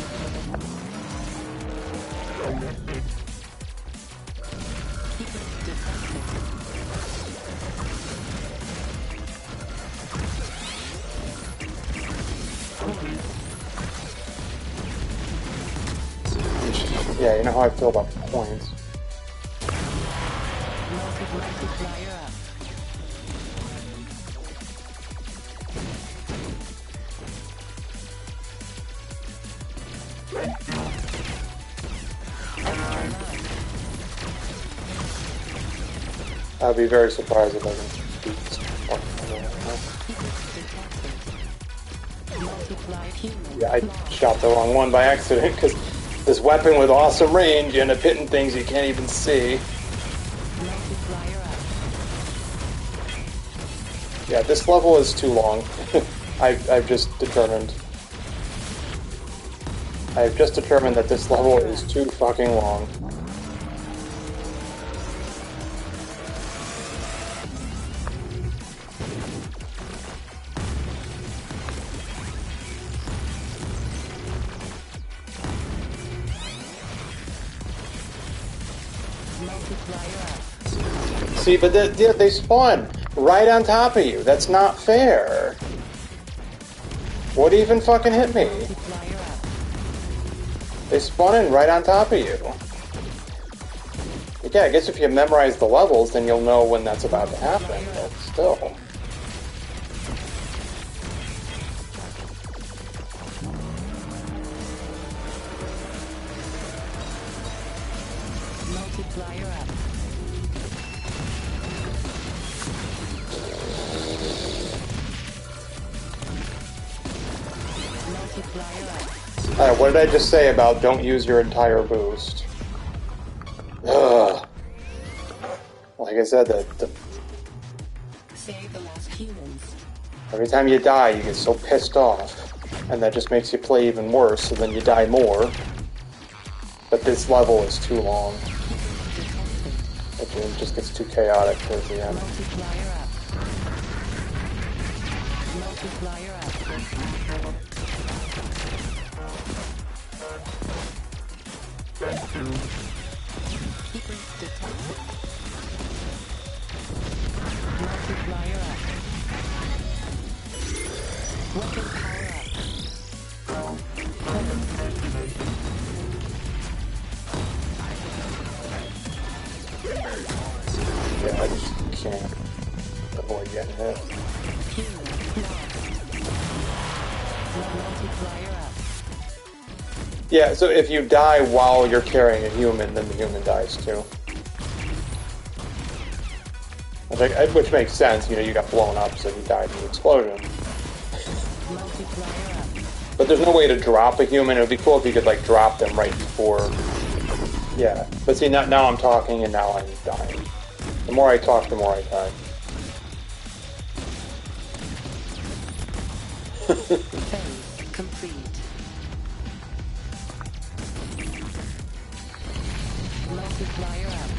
Defensive. Yeah, you know how I feel about points. Multiplier up. I'd be very surprised if I can beat this fucking level. Yeah, I shot the wrong one by accident, because this weapon with awesome range, you end up hitting things you can't even see. Yeah, this level is too long. I've just determined. I've just determined that this level is too fucking long. See, but they spawn right on top of you. That's not fair. What even fucking hit me? They spawn in right on top of you. Yeah, I guess if you memorize the levels, then you'll know when that's about to happen, but still. Alright, what did I just say about don't use your entire boost? Ugh. Like I said, Save the last humans. every time you die, you get so pissed off. And that just makes you play even worse, so then you die more. But this level is too long. It just gets too chaotic towards the end. Multiplier up. Keepers detected. Multiplier up. Weapon power up. Yeah, I just can't avoid getting hit. Multiplier up. Yeah, so if you die while you're carrying a human, then the human dies too. Which makes sense, you know, you got blown up, so you died in the explosion. Multiplier up. But there's no way to drop a human. It would be cool if you could, like, drop them right before... Yeah, but see, now I'm talking and now I'm dying. The more I talk, the more I die. Phase complete. Multiplier up.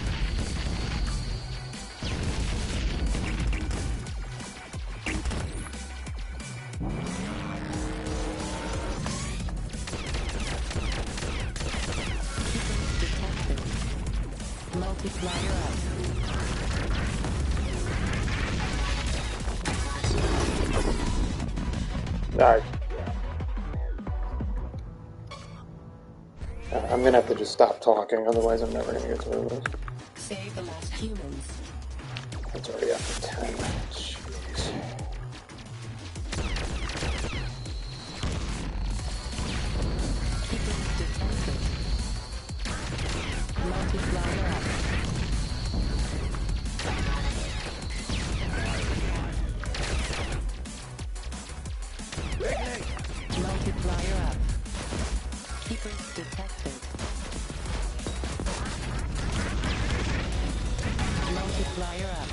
Detected. Multiplier up. Alright. I'm gonna have to just stop talking, otherwise I'm never gonna get through this. Save the last humans. It's already after 10. Jeez. Keepers detected. Multiplier up. Multiplier up. Keepers detected. Multiplier up.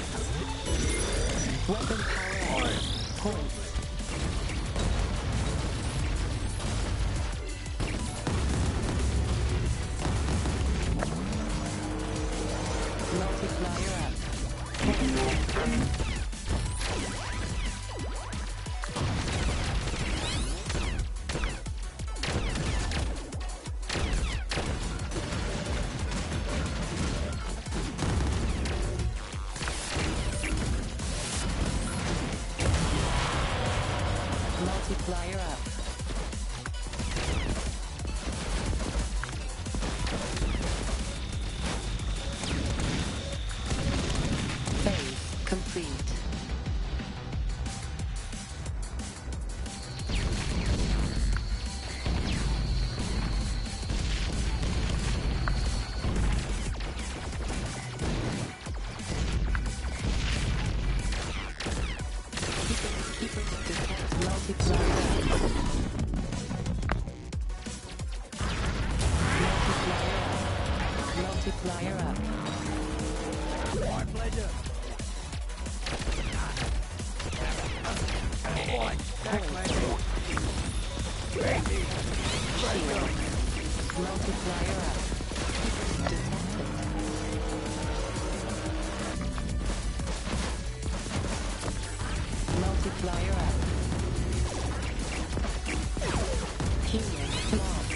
Weapon power up. Points. Multiplier up. Multiplier up. Phase complete. Multiplier up. My pleasure. Shield. Multiplier up. Multiplier up. Human lost.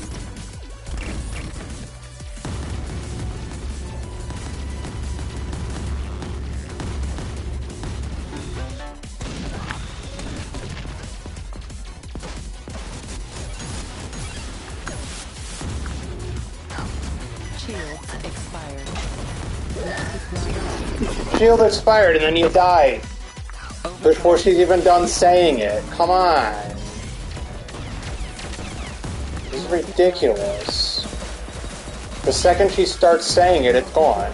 Shield expired. Multiplier up. Shield expired and then you die. Before she's even done saying it. Come on. This is ridiculous. The second she starts saying it, it's gone.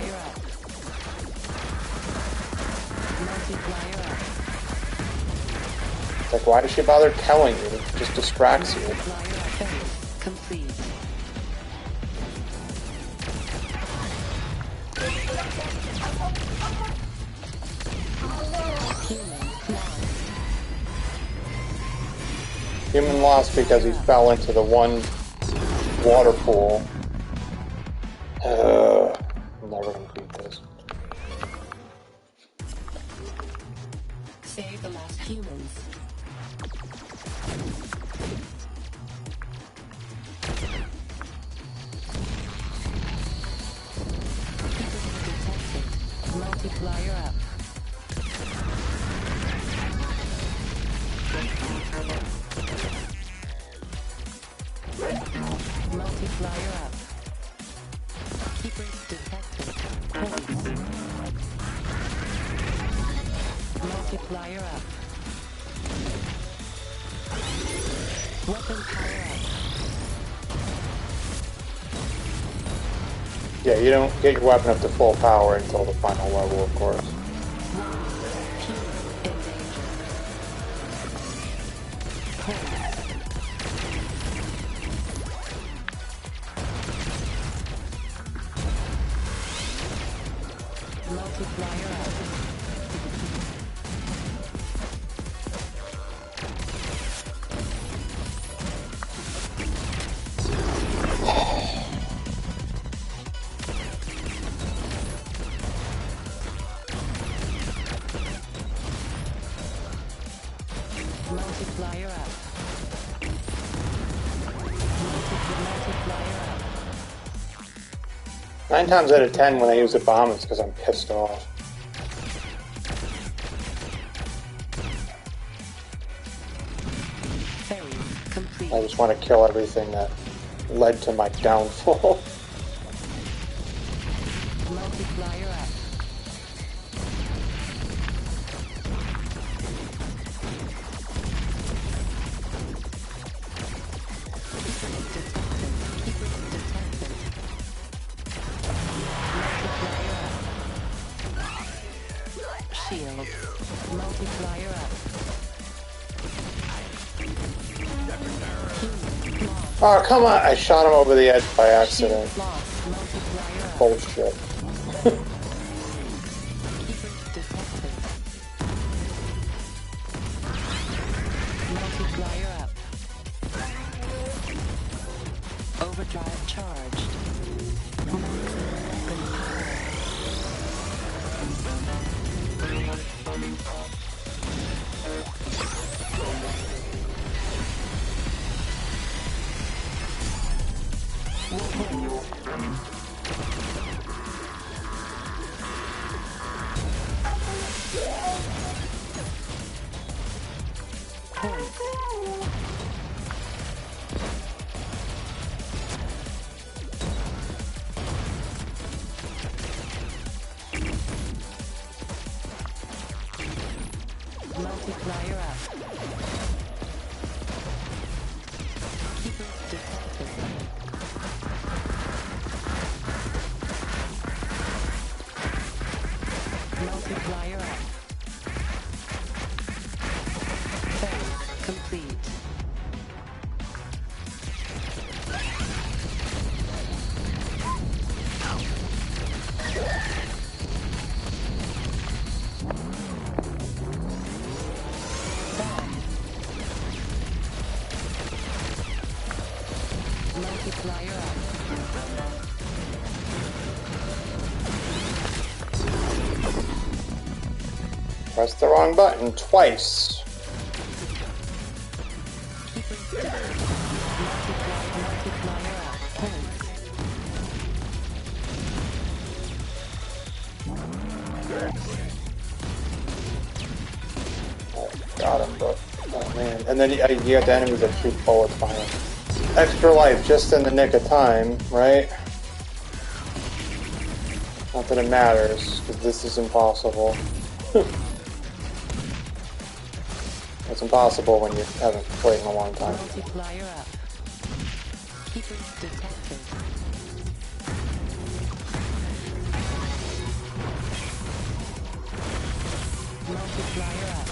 Multiplier up. Like, why does she bother telling you? It just distracts you. Multiplier up. Phase complete. Human lost because he fell into the one water pool. I'm never gonna beat this. Save the last humans. Detected. Multiplier up. Multiplier up. Keepers detected. Points. Multiplier up. Weapon power up. Yeah, you don't get your weapon up to full power until the final level, of course. Human in danger. Points. Multiplier up. Multiplier up. Multiplier up. 9 times out of 10 when I use a bomb, it's because I'm pissed off. Phase complete. I just want to kill everything that led to my downfall. Multiplier up. Shield. Multiplier up. Human lost. Oh, come on! I shot him over the edge by accident. Shield lost. Multiplier up. Bullshit. Keepers detected. Multiplier up. Overdrive charged. Weapon power. Points. Multiplier up. Keepers detected. Multiplier up. Phase complete. Pressed the wrong button twice. Got him, but oh man. And then you got the enemies that shoot bullets behind him. Extra life just in the nick of time, right? Not that it matters, because this is impossible. It's impossible when you haven't played in a long time. Multiplier up. Keepers detected. Multiplier up.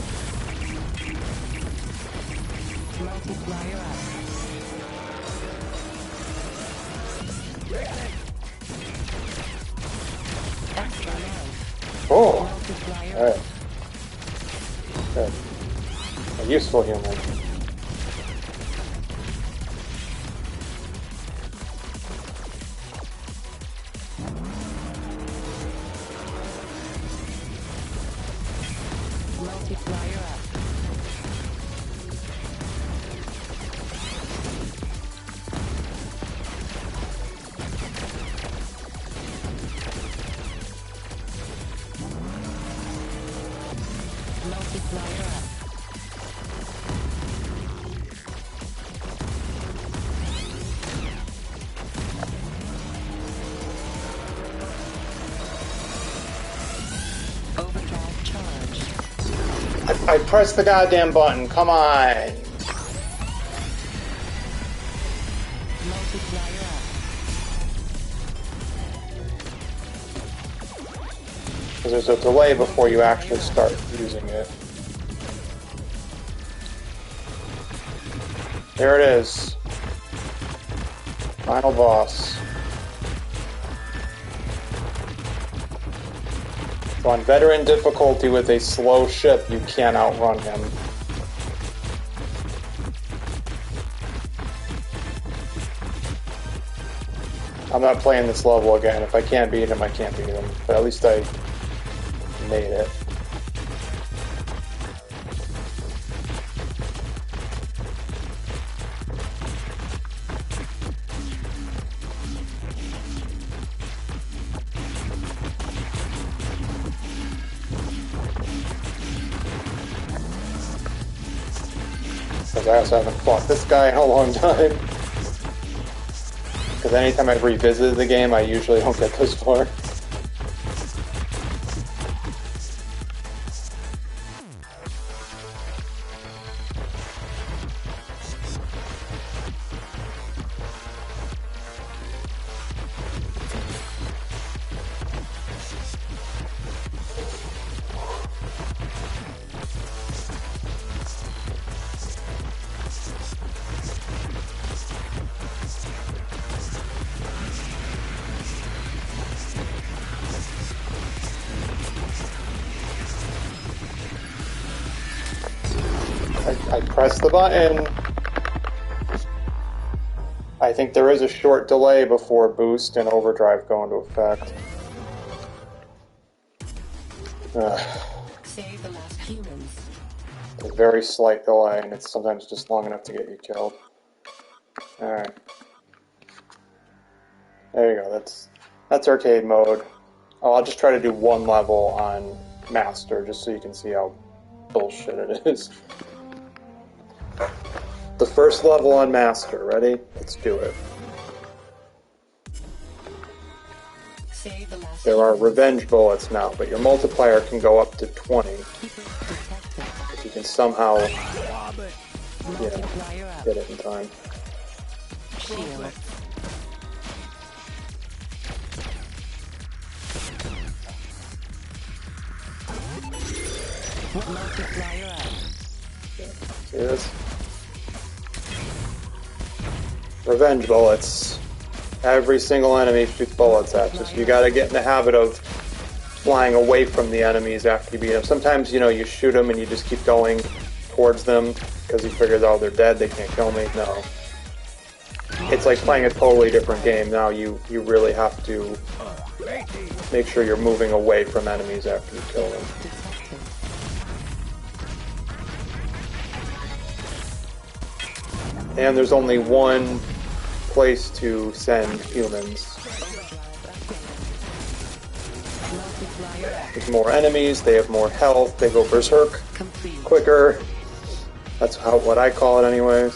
Multiplier up. Extra life. Oh! Multiplier Alright. Good. A useful human. multiplier up. Multiplier up. Overdrive charged. I pressed the goddamn button, come on! Multiplier up. Because there's a delay before you actually start using it. There it is. Final boss. So on veteran difficulty with a slow ship, you can't outrun him. I'm not playing this level again. If I can't beat him, I can't beat him. But at least I made it. Because I also haven't fought this guy in a long time. Because anytime I've revisited the game, I usually don't get this far. I pressed the button. I think there is a short delay before boost and overdrive go into effect. Save the last humans. A very slight delay, and it's sometimes just long enough to get you killed. Alright. There you go, that's arcade mode. Oh, I'll just try to do one level on Master, just so you can see how bullshit it is. The first level on Master, ready? Let's do it. Save the last There are revenge bullets now, but your multiplier can go up to 20. If you can somehow multiplier up. get it in time. Shield. Multiplier up. See this? Revenge bullets. Every single enemy shoots bullets at you, so you gotta get in the habit of flying away from the enemies after you beat them. Sometimes, you know, you shoot them and you just keep going towards them because you figure, oh, they're dead, they can't kill me. No. It's like playing a totally different game. Now you really have to make sure you're moving away from enemies after you kill them. And there's only one place to send humans. There's more enemies, they have more health, they go berserk quicker. That's what I call it anyways.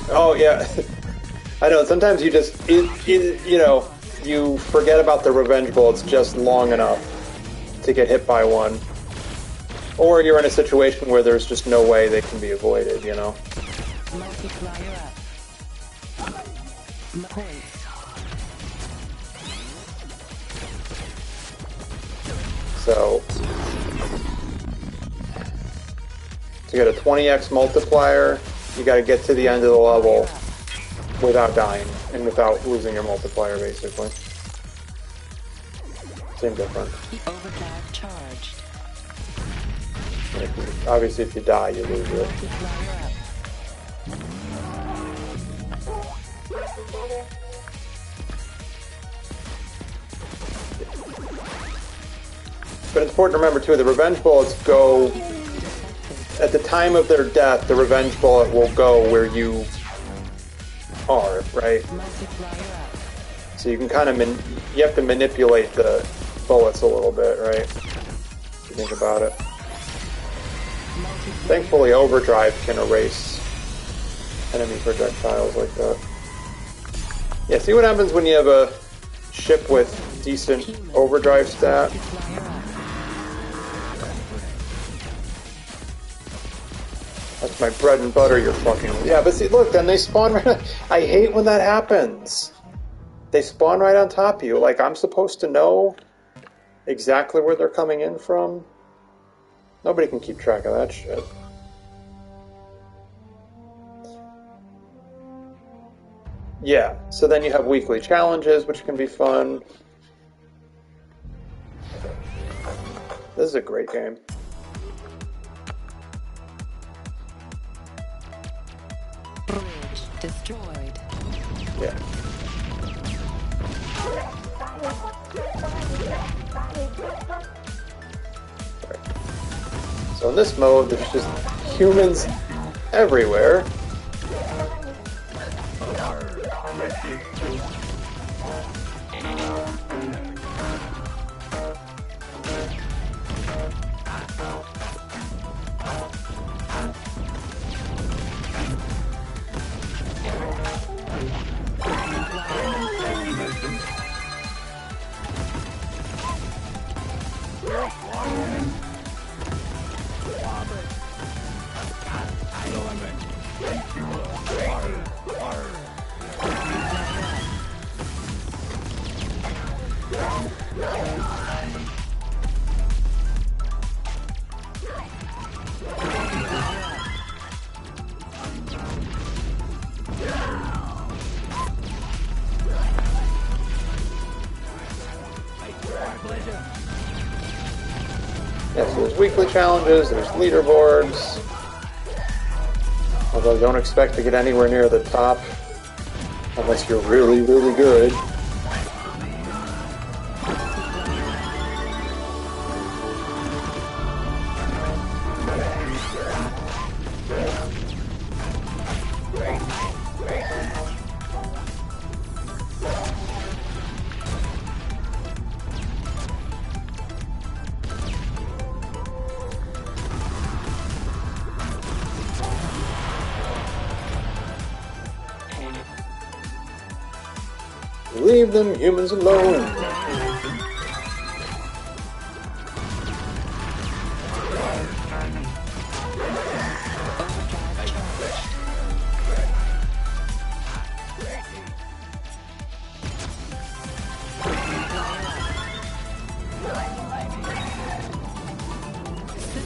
Oh yeah, I know, sometimes you just, you know, you forget about the revenge bullets just long enough to get hit by one. Or you're in a situation where there's just no way they can be avoided, you know? Multiplier up. Points. So, to get a 20x multiplier, you gotta get to the end of the level without dying, and without losing your multiplier, basically. Same difference. Overdrive charged. Obviously, if you die, you lose it. Multiplier up. But it's important to remember, too, the revenge bullets go... At the time of their death, the revenge bullet will go where you are, right? Multiplier up. So you can kind of... you have to manipulate the bullets a little bit, right? If you think about it. Thankfully, overdrive can erase enemy projectiles like that. Yeah, see what happens when you have a ship with decent overdrive stat? Multiplier up. That's my bread and butter you're fucking with. Yeah, but see, look, then they spawn right on... I hate when that happens. They spawn right on top of you. Like, I'm supposed to know exactly where they're coming in from? Nobody can keep track of that shit. Yeah, so then you have weekly challenges, which can be fun. This is a great game. Bridge destroyed. Yeah. So in this mode, there's just humans everywhere. Yeah, so there's weekly challenges, there's leaderboards. Although don't expect to get anywhere near the top unless you're really, really good. Leave them humans alone.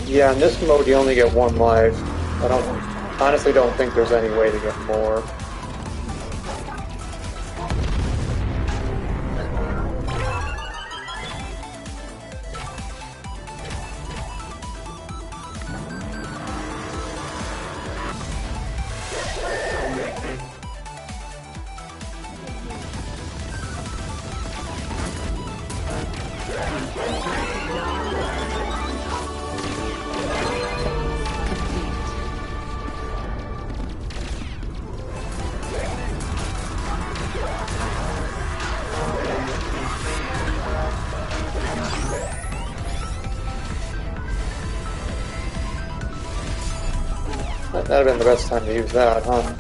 Yeah, in this mode you only get one life. Honestly don't think there's any way to get more. That'd have been the best time to use that, huh?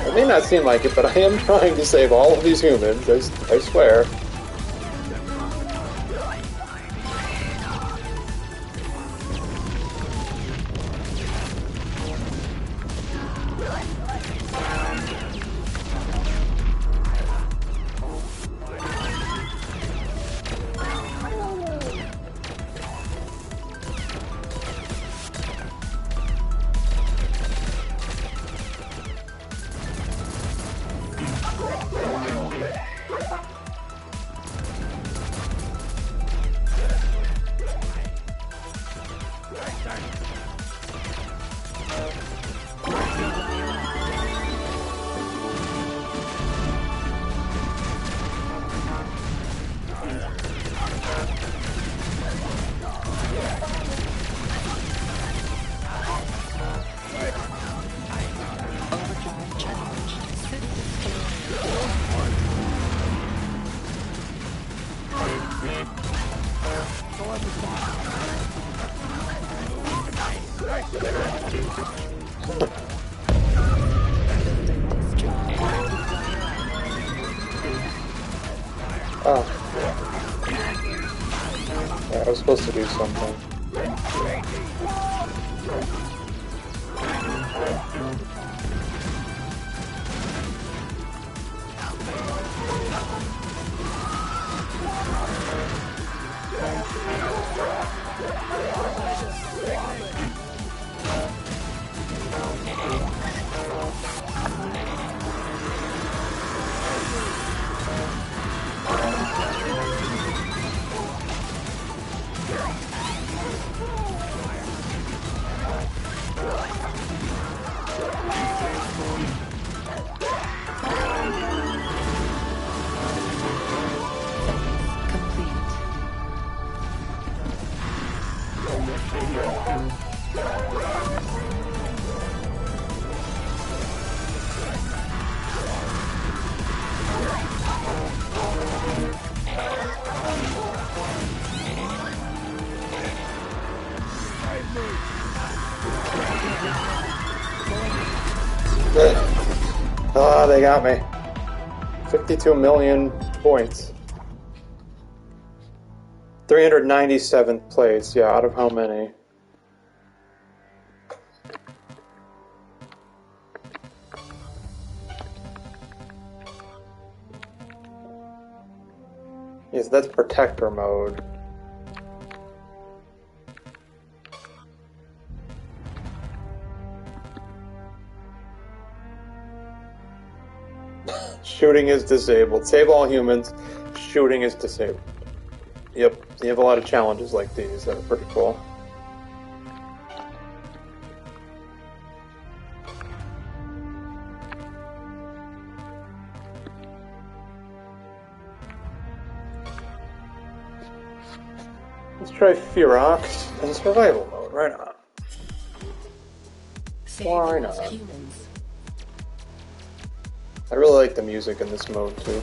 It may not seem like it, but I am trying to save all of these humans, I swear. Oh. Yeah, I was supposed to do something. Ah, they got me. 52 million points. 397th place, yeah, out of how many? Yes, that's protector mode. Shooting is disabled. Save all humans. Shooting is disabled. Yep, you have a lot of challenges like these that are pretty cool. Let's try Ferox in survival mode. Right on. Why not? I really like the music in this mode too.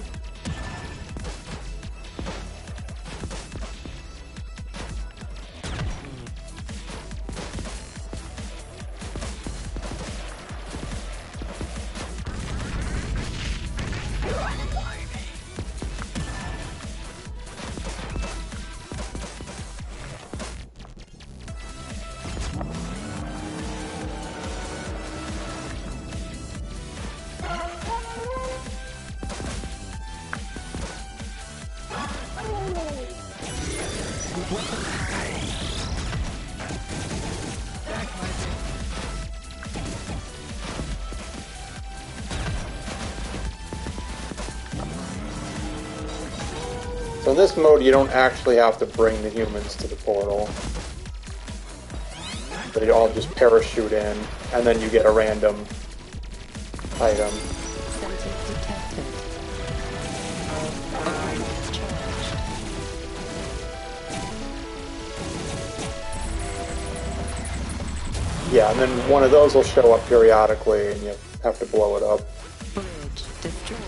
So in this mode, you don't actually have to bring the humans to the portal. They all just parachute in, and then you get a random item. Yeah, and then one of those will show up periodically, and you have to blow it up. Bridge destroyed.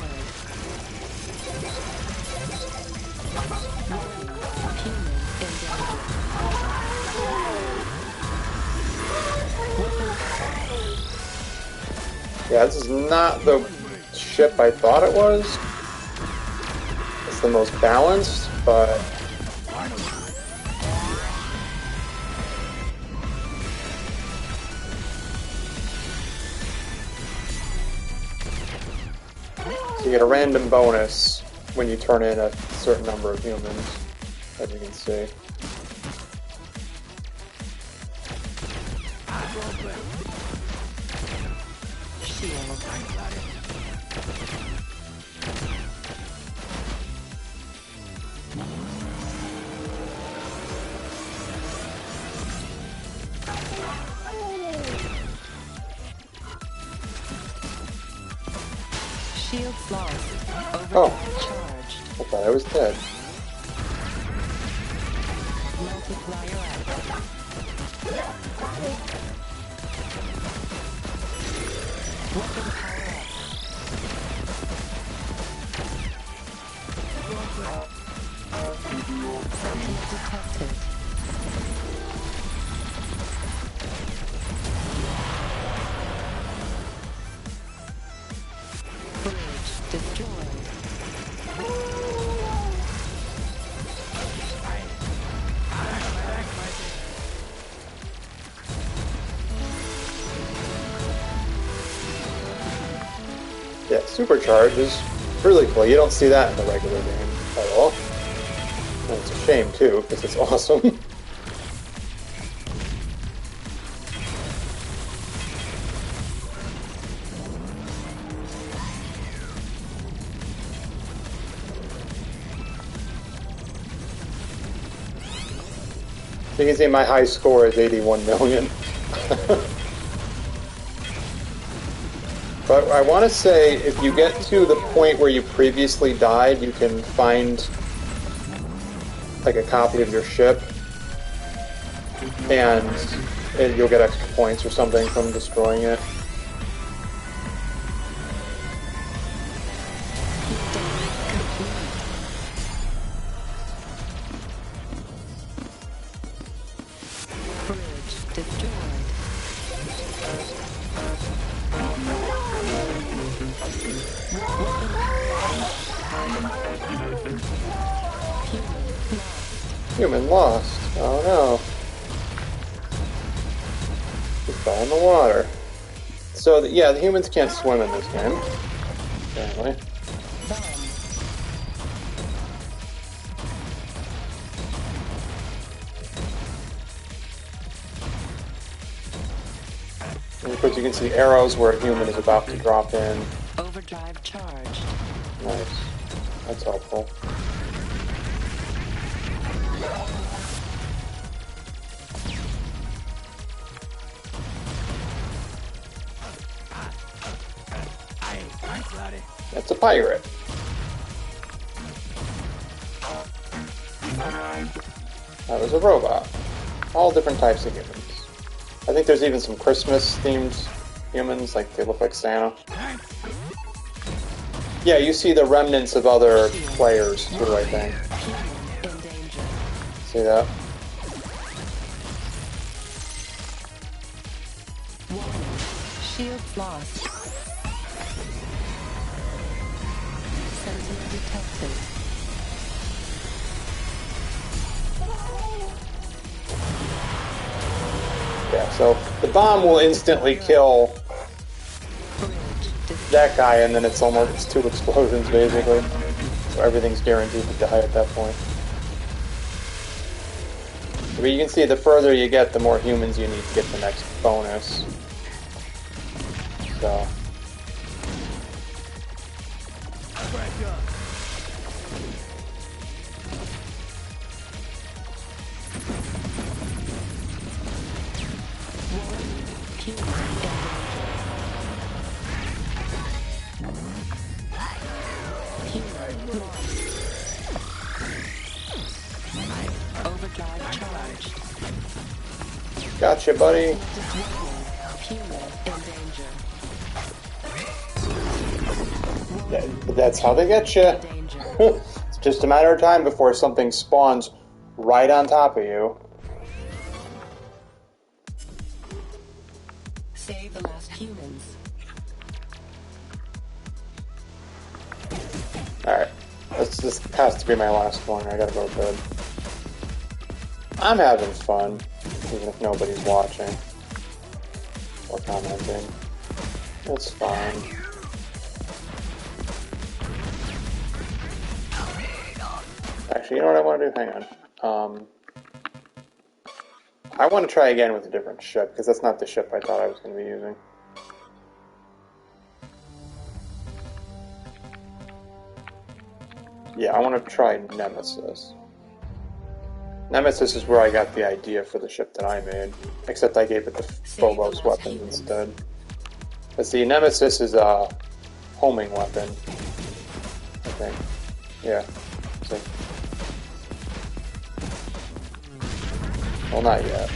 Yeah, this is not the ship I thought it was. It's the most balanced, but... So you get a random bonus when you turn in a certain number of humans, as you can see. Shields lost. Oh, Charged. I thought I was dead. Multiplier active. Weapon power up. Sentinel detected. Bridge destroyed. Yeah, supercharge is really cool. You don't see that in the regular game at all. And it's a shame too, because it's awesome. You can see my high score is 81 million. But I want to say, if you get to the point where you previously died, you can find like a copy of your ship, and you'll get extra points or something from destroying it. Bridge destroyed. Human lost. Oh no. He fell in the water. So, yeah, the humans can't swim in this game. Apparently. And of course you can see arrows where a human is about to drop in. Overdrive charged. Nice. That's helpful. That's a pirate. That was a robot. All different types of humans. I think there's even some Christmas-themed humans, like they look like Santa. Yeah, you see the remnants of other players too, I think. In danger. See that? Warning. Shields lost. Sentinel detected. Yeah, so the bomb will instantly kill that guy, and then it's almost 2 explosions, basically. So everything's guaranteed to die at that point. But you can see the further you get, the more humans you need to get the next bonus. So... Overdrive charged. Gotcha, buddy. Human in danger. That's how they get you. Danger. It's just a matter of time before something spawns right on top of you. Save the last humans. Alright. This has to be my last one. I gotta go to bed. I'm having fun, even if nobody's watching or commenting. It's fine. Actually, you know what I want to do? Hang on. I want to try again with a different ship, because that's not the ship I thought I was going to be using. Yeah, I want to try Nemesis. Nemesis is where I got the idea for the ship that I made, except I gave it the Phobos weapon instead. But see, Nemesis is a homing weapon, I think. Yeah, see. Well, not yet.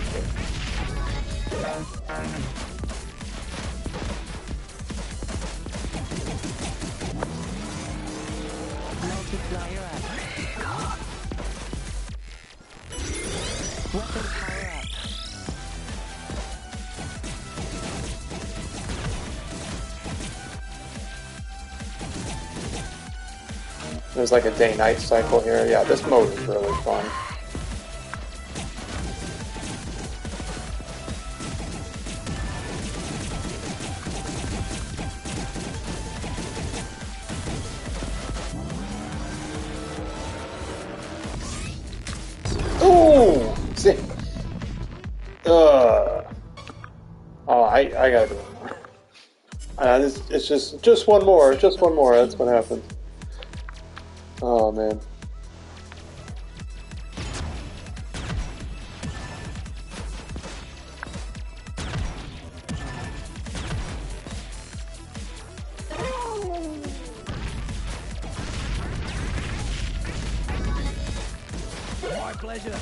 Multiplier up. Weapon power up. There's like a day-night cycle here. Yeah, this mode is really fun. Ooh! See? Oh, I gotta do one more. It's just one more. Just one more. That's what happens. Oh, man. My pleasure.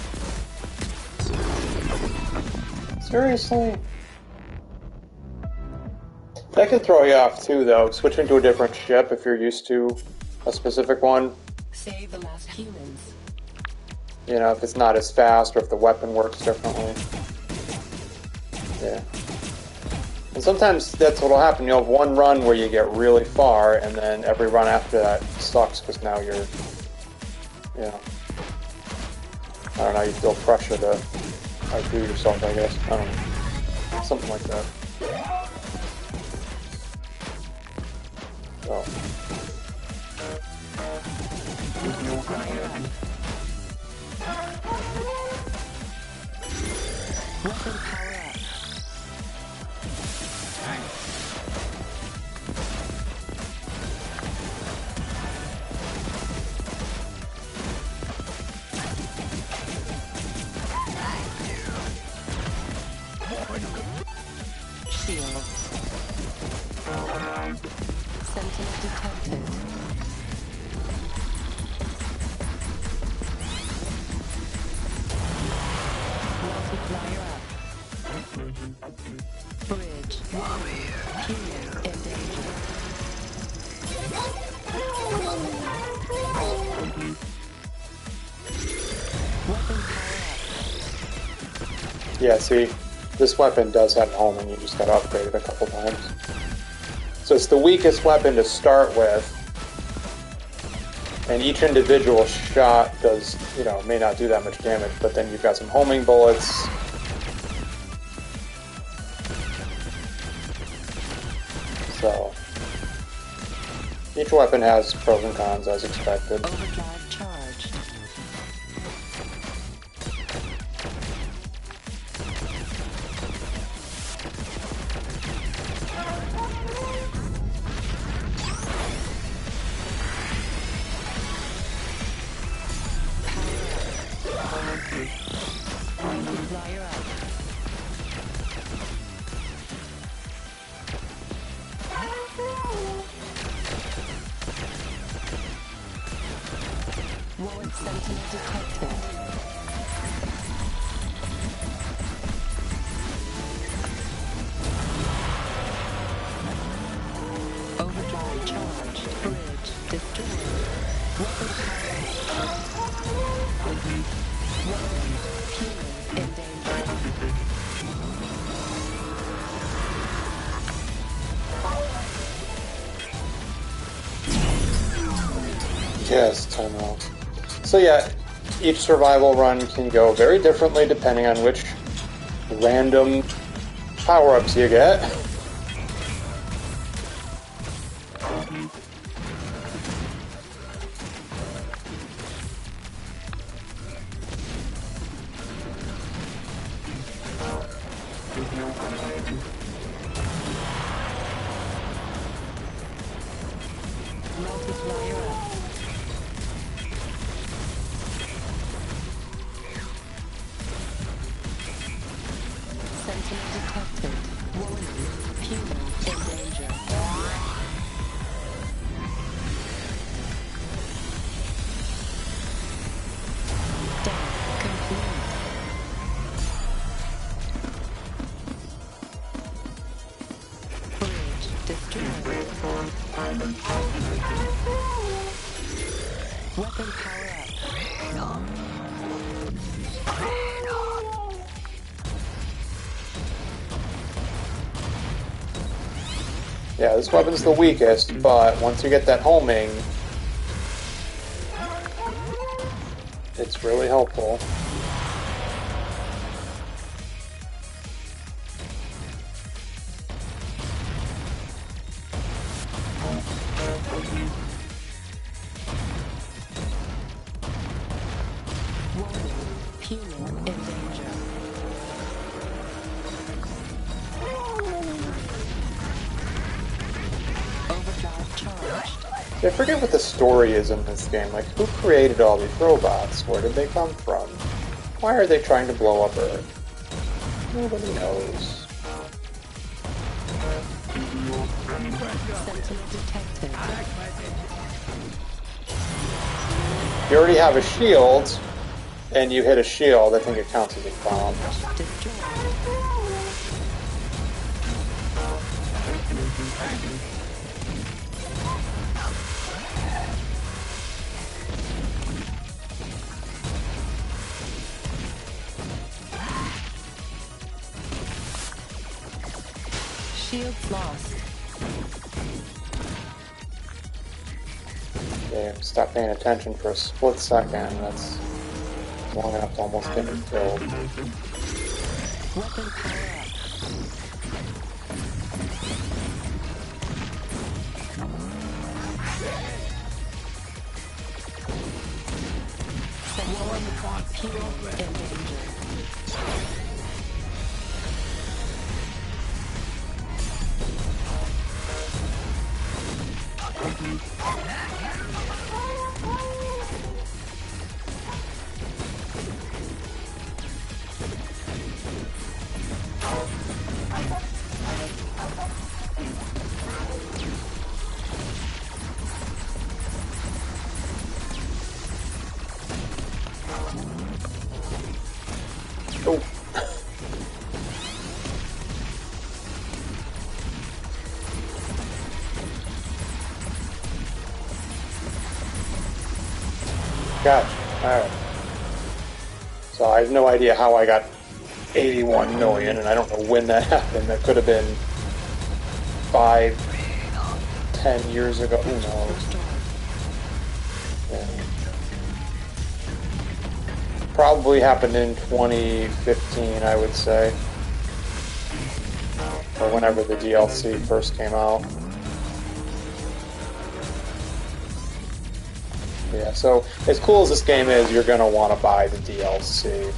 Seriously? That can throw you off too, though. Switching to a different ship if you're used to a specific one. Save the last humans. You know, if it's not as fast or if the weapon works differently. Yeah. And sometimes that's what'll happen. You'll have one run where you get really far, and then every run after that sucks because now you're, you know, I don't know, you feel pressure to outdo yourself, I guess. I don't know. Something like that. So. Multiplier up. Weapon power up. Shield. Sentinel detected. Multiplier up. Bridge. Human in danger. Weapon power up. Yeah, see, this weapon does have homing, you just gotta upgrade it a couple times. So it's the weakest weapon to start with, and each individual shot does, you know, may not do that much damage, but then you've got some homing bullets. So, each weapon has pros and cons as expected. Overdrive charged. Multiplier up. Warrant sentinel detected. Overdrive charged. Bridge destroyed. Weapon power. Warrant human in danger. I know. So yeah, each survival run can go very differently depending on which random power-ups you get. Multiplier up. Sentinel detected. Warning. Human in danger. Done. Complete. Bridge destroyed. Weapon power up. Yeah, this weapon's the weakest, but once you get that homing, it's really helpful. Warning. Human in danger. Overdrive charged. I forget what the story is in this game. Like, who created all these robots? Where did they come from? Why are they trying to blow up Earth? Nobody knows. Sentinel detected. You already have a shield, and you hit a shield, I think it counts as a bomb. Destroyed. Shields lost. Okay, stop paying attention for a split second. That's long enough to almost get me killed. Weapon power up. Sentinel in danger. Oh. Gotcha. Alright. So I have no idea how I got 81 million, and I don't know when that happened. That could have been 5, 10 years ago. Who knows? Yeah. Probably happened in 2015, I would say. Or whenever the DLC first came out. Yeah, so as cool as this game is, you're going to want to buy the DLC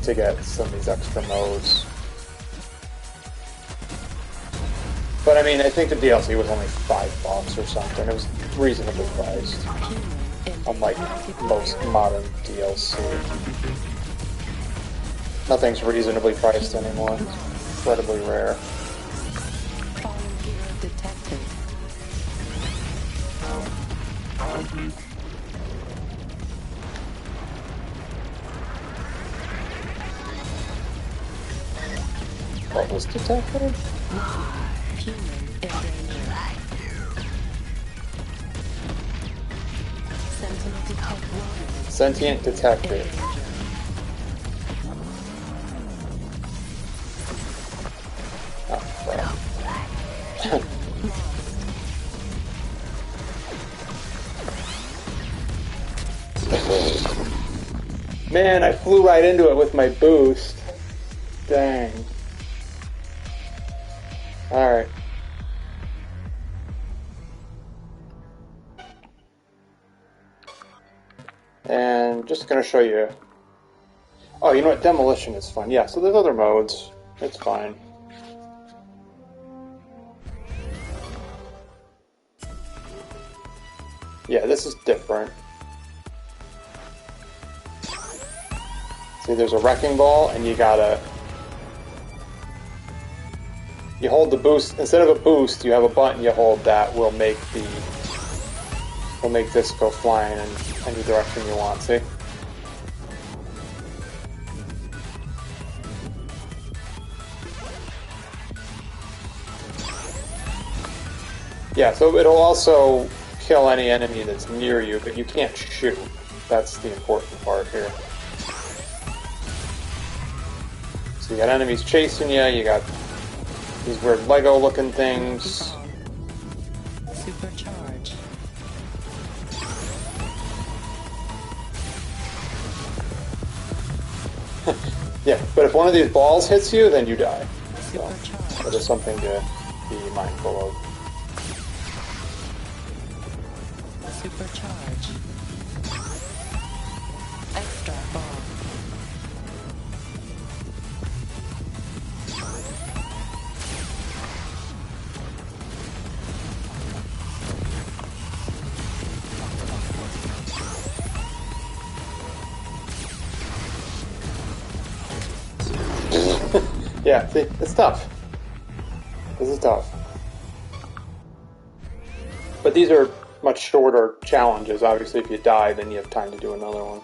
to get some of these extra modes. But I mean, I think the DLC was only $5 or something. It was reasonably priced. Unlike most modern DLC. Nothing's reasonably priced anymore. It's incredibly rare. Fallen hero detected. What was detected? Human in danger. Sentinel detect warning. Sentient detected. Oh, crap. Man, I flew right into it with my boost. Dang. Alright. And just gonna show you. Oh, you know what? Demolition is fun. Yeah, so there's other modes. It's fine. Yeah, this is different. See, there's a wrecking ball, and you gotta... You hold the boost... Instead of a boost, you have a button you hold that will make the... Will make this go flying in any direction you want, see? Yeah, so it'll also kill any enemy that's near you, but you can't shoot. That's the important part here. So you got enemies chasing you, you got these weird Lego-looking things. Supercharge. Yeah, but if one of these balls hits you, then you die. So Supercharge. that is something to be mindful of. Supercharge. Extra ball. Yeah, see, it's tough. This is tough. But these are much shorter challenges. Obviously, if you die, then you have time to do another one.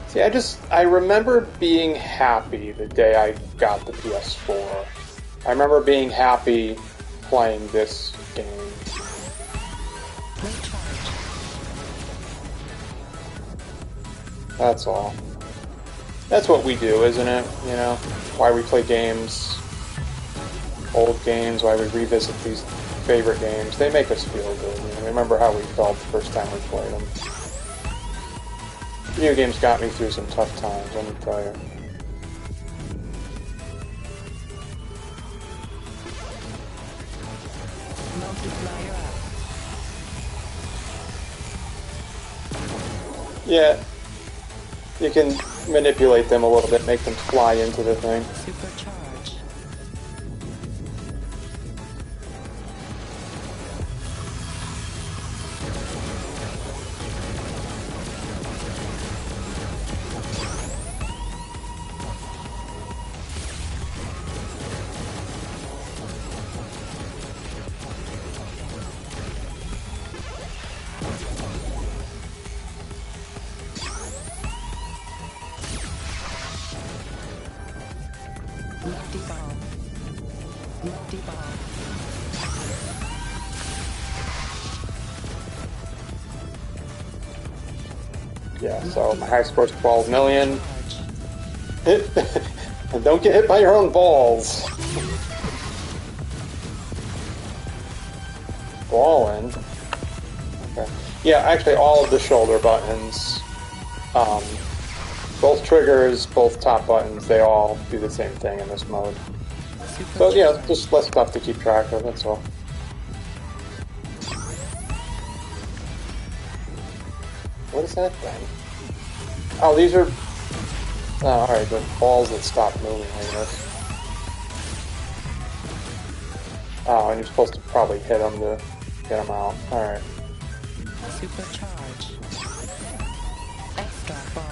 See, I remember being happy the day I got the PS4. I remember being happy playing this game. That's all. That's what we do, isn't it? You know, why we play games, old games, why we revisit these favorite games. They make us feel good. You know, remember how we felt the first time we played them. Video games got me through some tough times, let me tell you. Multiplier up. Yeah. You can manipulate them a little bit, make them fly into the thing. Supercharge. Multi-ball. Multi-ball. Yeah, so my high score's 12 million. And don't get hit by your own balls. Ball in. Okay. Yeah, actually all of the shoulder buttons, both triggers, both top buttons, they all do the same thing in this mode. So yeah, just less stuff to keep track of, that's all. What is that thing? Oh, these are... Oh, alright, the balls that stop moving, I guess. Oh, and you're supposed to probably hit them to get them out. Alright. Supercharge. Extra ball.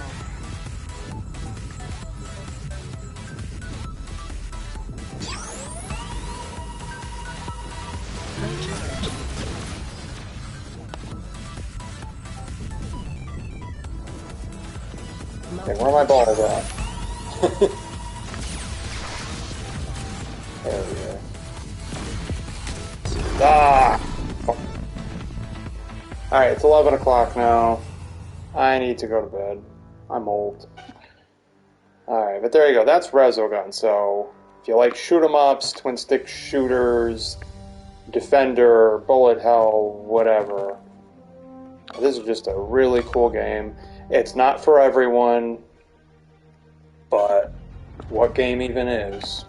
Recharge. Okay, where are my balls at? There we go. Ah! Fuck. Alright, it's 11 o'clock now. I need to go to bed. I'm old. Alright, but there you go. That's Resogun. So, if you like shoot 'em ups, twin stick shooters, Defender, Bullet Hell, whatever. This is just a really cool game. It's not for everyone, but what game even is?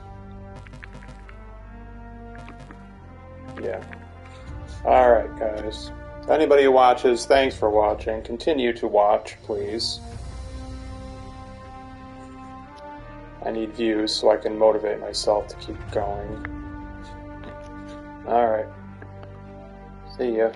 Yeah. Alright, guys. Anybody who watches, thanks for watching. Continue to watch, please. I need views so I can motivate myself to keep going. Alright. See ya.